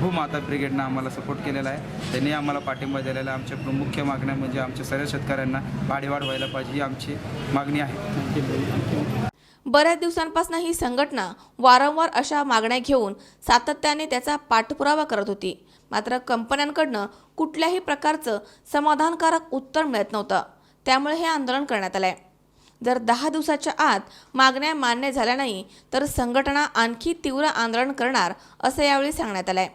[SPEAKER 22] भूमाता ब्रिगेडनं आम्हाला सपोर्ट केलेला आहे. त्यांनी आम्हाला पाठिंबा दिलेला आहे. आमच्या मुख्य मागण्या म्हणजे आमच्या सर्व शेतकऱ्यांना भाडेवाढ व्हायला पाहिजे ही आमची मागणी आहे.
[SPEAKER 1] बऱ्याच दिवसांपासून ही संघटना वारंवार अशा मागण्या घेऊन सातत्याने त्याचा पाठपुरावा करत होती, मात्र कंपन्यांकडनं कुठल्याही प्रकारचं समाधानकारक उत्तर मिळत नव्हतं. त्यामुळे हे आंदोलन करण्यात आलंय. जर 10 दिवसाच्या आत मागण्या मान्य झाल्या नाही तर संघटना आणखी तीव्र आंदोलन करणार असं यावेळी सांगण्यात आलंय.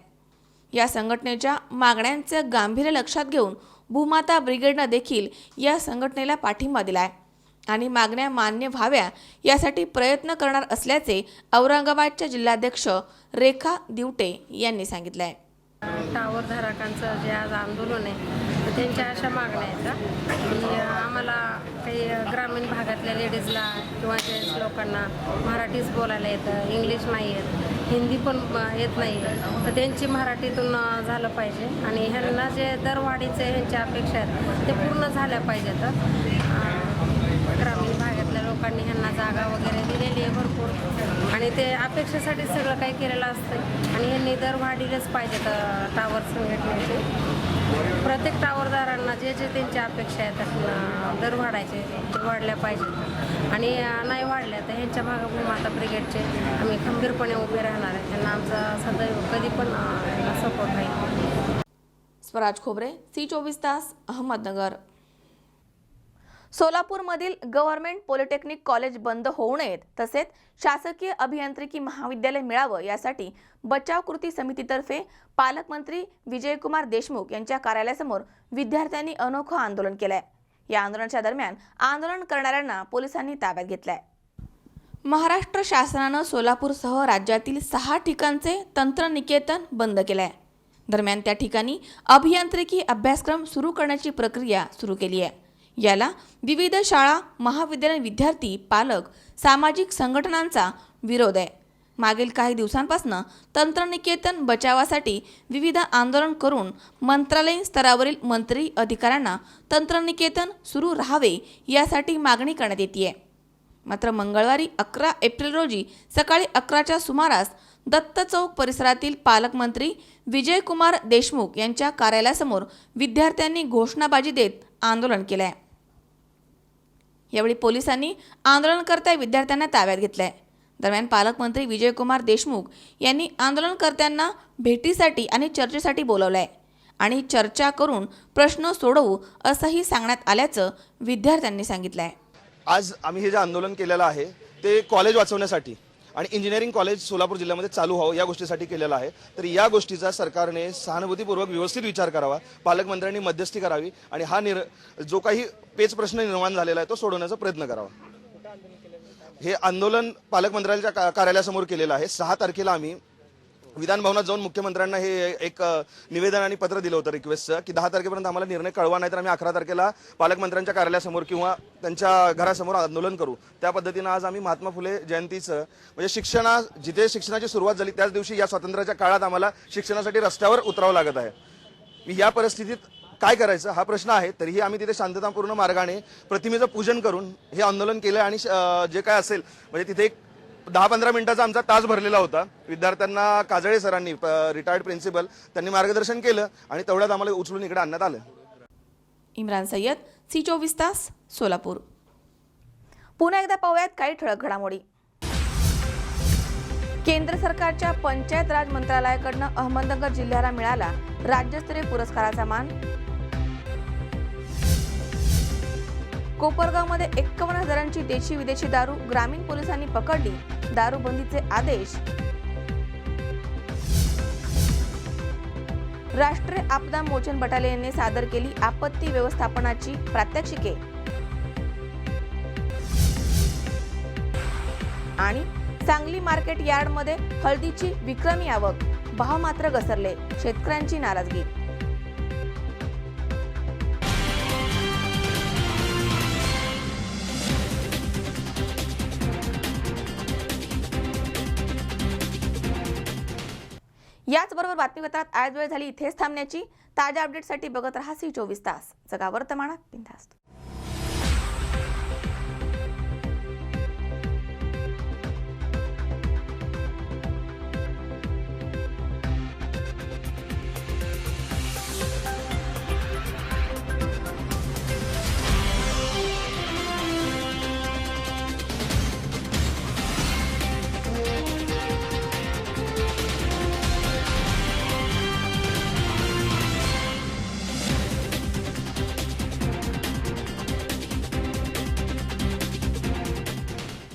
[SPEAKER 1] या संघटनेच्या मागण्यांचं गांभीर्य लक्षात घेऊन भूमाता ब्रिगेडनं देखील या संघटनेला पाठिंबा दिलाय आणि मागण्या मान्य व्हाव्या यासाठी प्रयत्न करणार असल्याचे औरंगाबादच्या जिल्हाध्यक्ष रेखा दिवटे यांनी सांगितलंय.
[SPEAKER 23] टावर धारकांचं जे आज आंदोलन आहे तर त्यांच्या अशा मागण्या आहेत की आम्हाला काही ग्रामीण भागातल्या लेडीजला किंवा जेंट्स लोकांना मराठीच बोलायला येतं, इंग्लिश नाही येत, हिंदी पण येत नाही, तर त्यांची मराठीतून झालं पाहिजे आणि ह्यांना जे दरवाढीचे ह्यांच्या अपेक्षा आहेत ते पूर्ण झाल्या पाहिजेत. ग्रामीण भागातल्या लोकांनी ह्यांना जागा वगैरे दिलेली आहे भरपूर आणि ते अपेक्षेसाठी सगळं काही केलेलं असतं आणि ह्यांनी दर वाढीलच पाहिजेत. टावर संघटनेचे प्रत्येक टावरदारांना जे जे त्यांच्या अपेक्षा आहेत दर वाढायचे ते वाढल्या पाहिजेत आणि नाही वाढल्या तर ह्यांच्या भूमाता ब्रिगेडचे आम्ही खंबीरपणे उभे राहणार आहे. त्यांना आमचा सदैव कधी पण सपोर्ट राहील.
[SPEAKER 1] स्वराज खोबरे, C24 तास, अहमदनगर. सोलापूरमधील गव्हर्नमेंट पॉलिटेक्निक कॉलेज बंद होऊ नयेत तसेच शासकीय अभियांत्रिकी महाविद्यालय मिळावं यासाठी बचाव कृती समितीतर्फे पालकमंत्री विजयकुमार देशमुख यांच्या कार्यालयासमोर विद्यार्थ्यांनी अनोखं आंदोलन केलंय. या आंदोलनाच्या दरम्यान आंदोलन करणाऱ्यांना पोलिसांनी ताब्यात घेतलंय. महाराष्ट्र शासनानं सोलापूरसह राज्यातील 6 ठिकाणचे तंत्रनिकेतन बंद केलंय. दरम्यान त्या ठिकाणी अभियांत्रिकी अभ्यासक्रम सुरू करण्याची प्रक्रिया सुरू केली आहे. याला विविध शाळा, महाविद्यालयीन विद्यार्थी, पालक, सामाजिक संघटनांचा विरोध आहे. मागील काही दिवसांपासून तंत्रनिकेतन बचावासाठी विविध आंदोलन करून मंत्रालयीन स्तरावरील मंत्री अधिकाऱ्यांना तंत्रनिकेतन सुरू राहावे यासाठी मागणी करण्यात येते. मात्र मंगळवारी 11 एप्रिल रोजी सकाळी 11च्या सुमारास दत्त चौक परिसरातील पालकमंत्री विजयकुमार देशमुख यांच्या कार्यालयासमोर विद्यार्थ्यांनी घोषणाबाजी देत आंदोलन केलंय. यावेळी पोलिसांनी आंदोलनकर्त्या विद्यार्थ्यांना ताब्यात घेतलंय. दरम्यान पालकमंत्री विजयकुमार देशमुख यांनी आंदोलनकर्त्यांना भेटीसाठी आणि चर्चेसाठी बोलावलंय आणि चर्चा करून प्रश्न सोडवू असंही सांगण्यात आल्याचं विद्यार्थ्यांनी सांगितलंय.
[SPEAKER 24] आज आम्ही हे जे आंदोलन केलेलं आहे ते कॉलेज वाचवण्यासाठी आणि इंजिनिअरिंग कॉलेज सोलापूर जिल्ह्यामध्ये चालू व्हावं या गोष्टीसाठी केलेलं आहे. तर या गोष्टीचा सरकारने सहानुभूतीपूर्वक व्यवस्थित विचार करावा, पालकमंत्र्यांनी मध्यस्थी करावी आणि हा जो काही पेच प्रश्न निर्माण झालेला आहे तो सोडवण्याचा प्रयत्न करावा. हे आंदोलन पालकमंत्र्यांच्या कार्यालयासमोर केलेलं आहे. 6 तारखेला आम्ही विधान भवनात जाऊन मुख्यमंत्र्यांना हे एक निवेदन आणि पत्र दिलं होतं रिक्वेस्टचं की 10 तारखेपर्यंत आम्हाला निर्णय कळवा, नाही तर आम्ही 11 तारखेला पालकमंत्र्यांच्या कार्यालयासमोर किंवा त्यांच्या घरासमोर आंदोलन करू. त्या पद्धतीनं आज आम्ही महात्मा फुले जयंतीचं म्हणजे जिथे शिक्षणाची सुरुवात झाली त्याच दिवशी या स्वातंत्र्याच्या काळात आम्हाला शिक्षणासाठी रस्त्यावर उतरावं लागत आहे. या परिस्थितीत काय करायचं हा प्रश्न आहे. तरीही आम्ही तिथे शांततापूर्ण मार्गाने प्रतिमेचं पूजन करून हे आंदोलन केलं आणि जे काय असेल म्हणजे तिथे एक 10-15 मिनिटाचा आमचा तास भरलेला होता. विद्यार्थ्यांना काजळे सरांनी रिटायर्ड प्रिन्सिपल त्यांनी मार्गदर्शन केलं आणि तेवढ्यात आम्हाला उचलून इकडे आणण्यात आलं.
[SPEAKER 1] इम्रान सय्यद, C24 तास, सोलापूर. पुन्हा एकदा पाहूयात काही ठळक घडामोडी. केंद्र सरकारच्या पंचायत राज मंत्रालयाकडनं अहमदनगर जिल्ह्याला मिळाला राज्यस्तरीय पुरस्काराचा मान. कोपरगावमध्ये 51,000ची देशी विदेशी दारू ग्रामीण पोलिसांनी पकडली. दारूबंदीचे आदेश. राष्ट्रीय आपदा मोचन बटालियनने सादर केली आपत्ती व्यवस्थापनाची प्रात्यक्षिके. आणि सांगली मार्केट यार्डमध्ये हळदीची विक्रमी आवक, भाव मात्र घसरले, शेतकऱ्यांची नाराजगी. याचबरोबर बातमीपत्रात आज वेळ झाली इथेच थांबण्याची. ताज्या अपडेटसाठी बघत रहा C24 तास. जगा वर्तमानात बिनधास्त.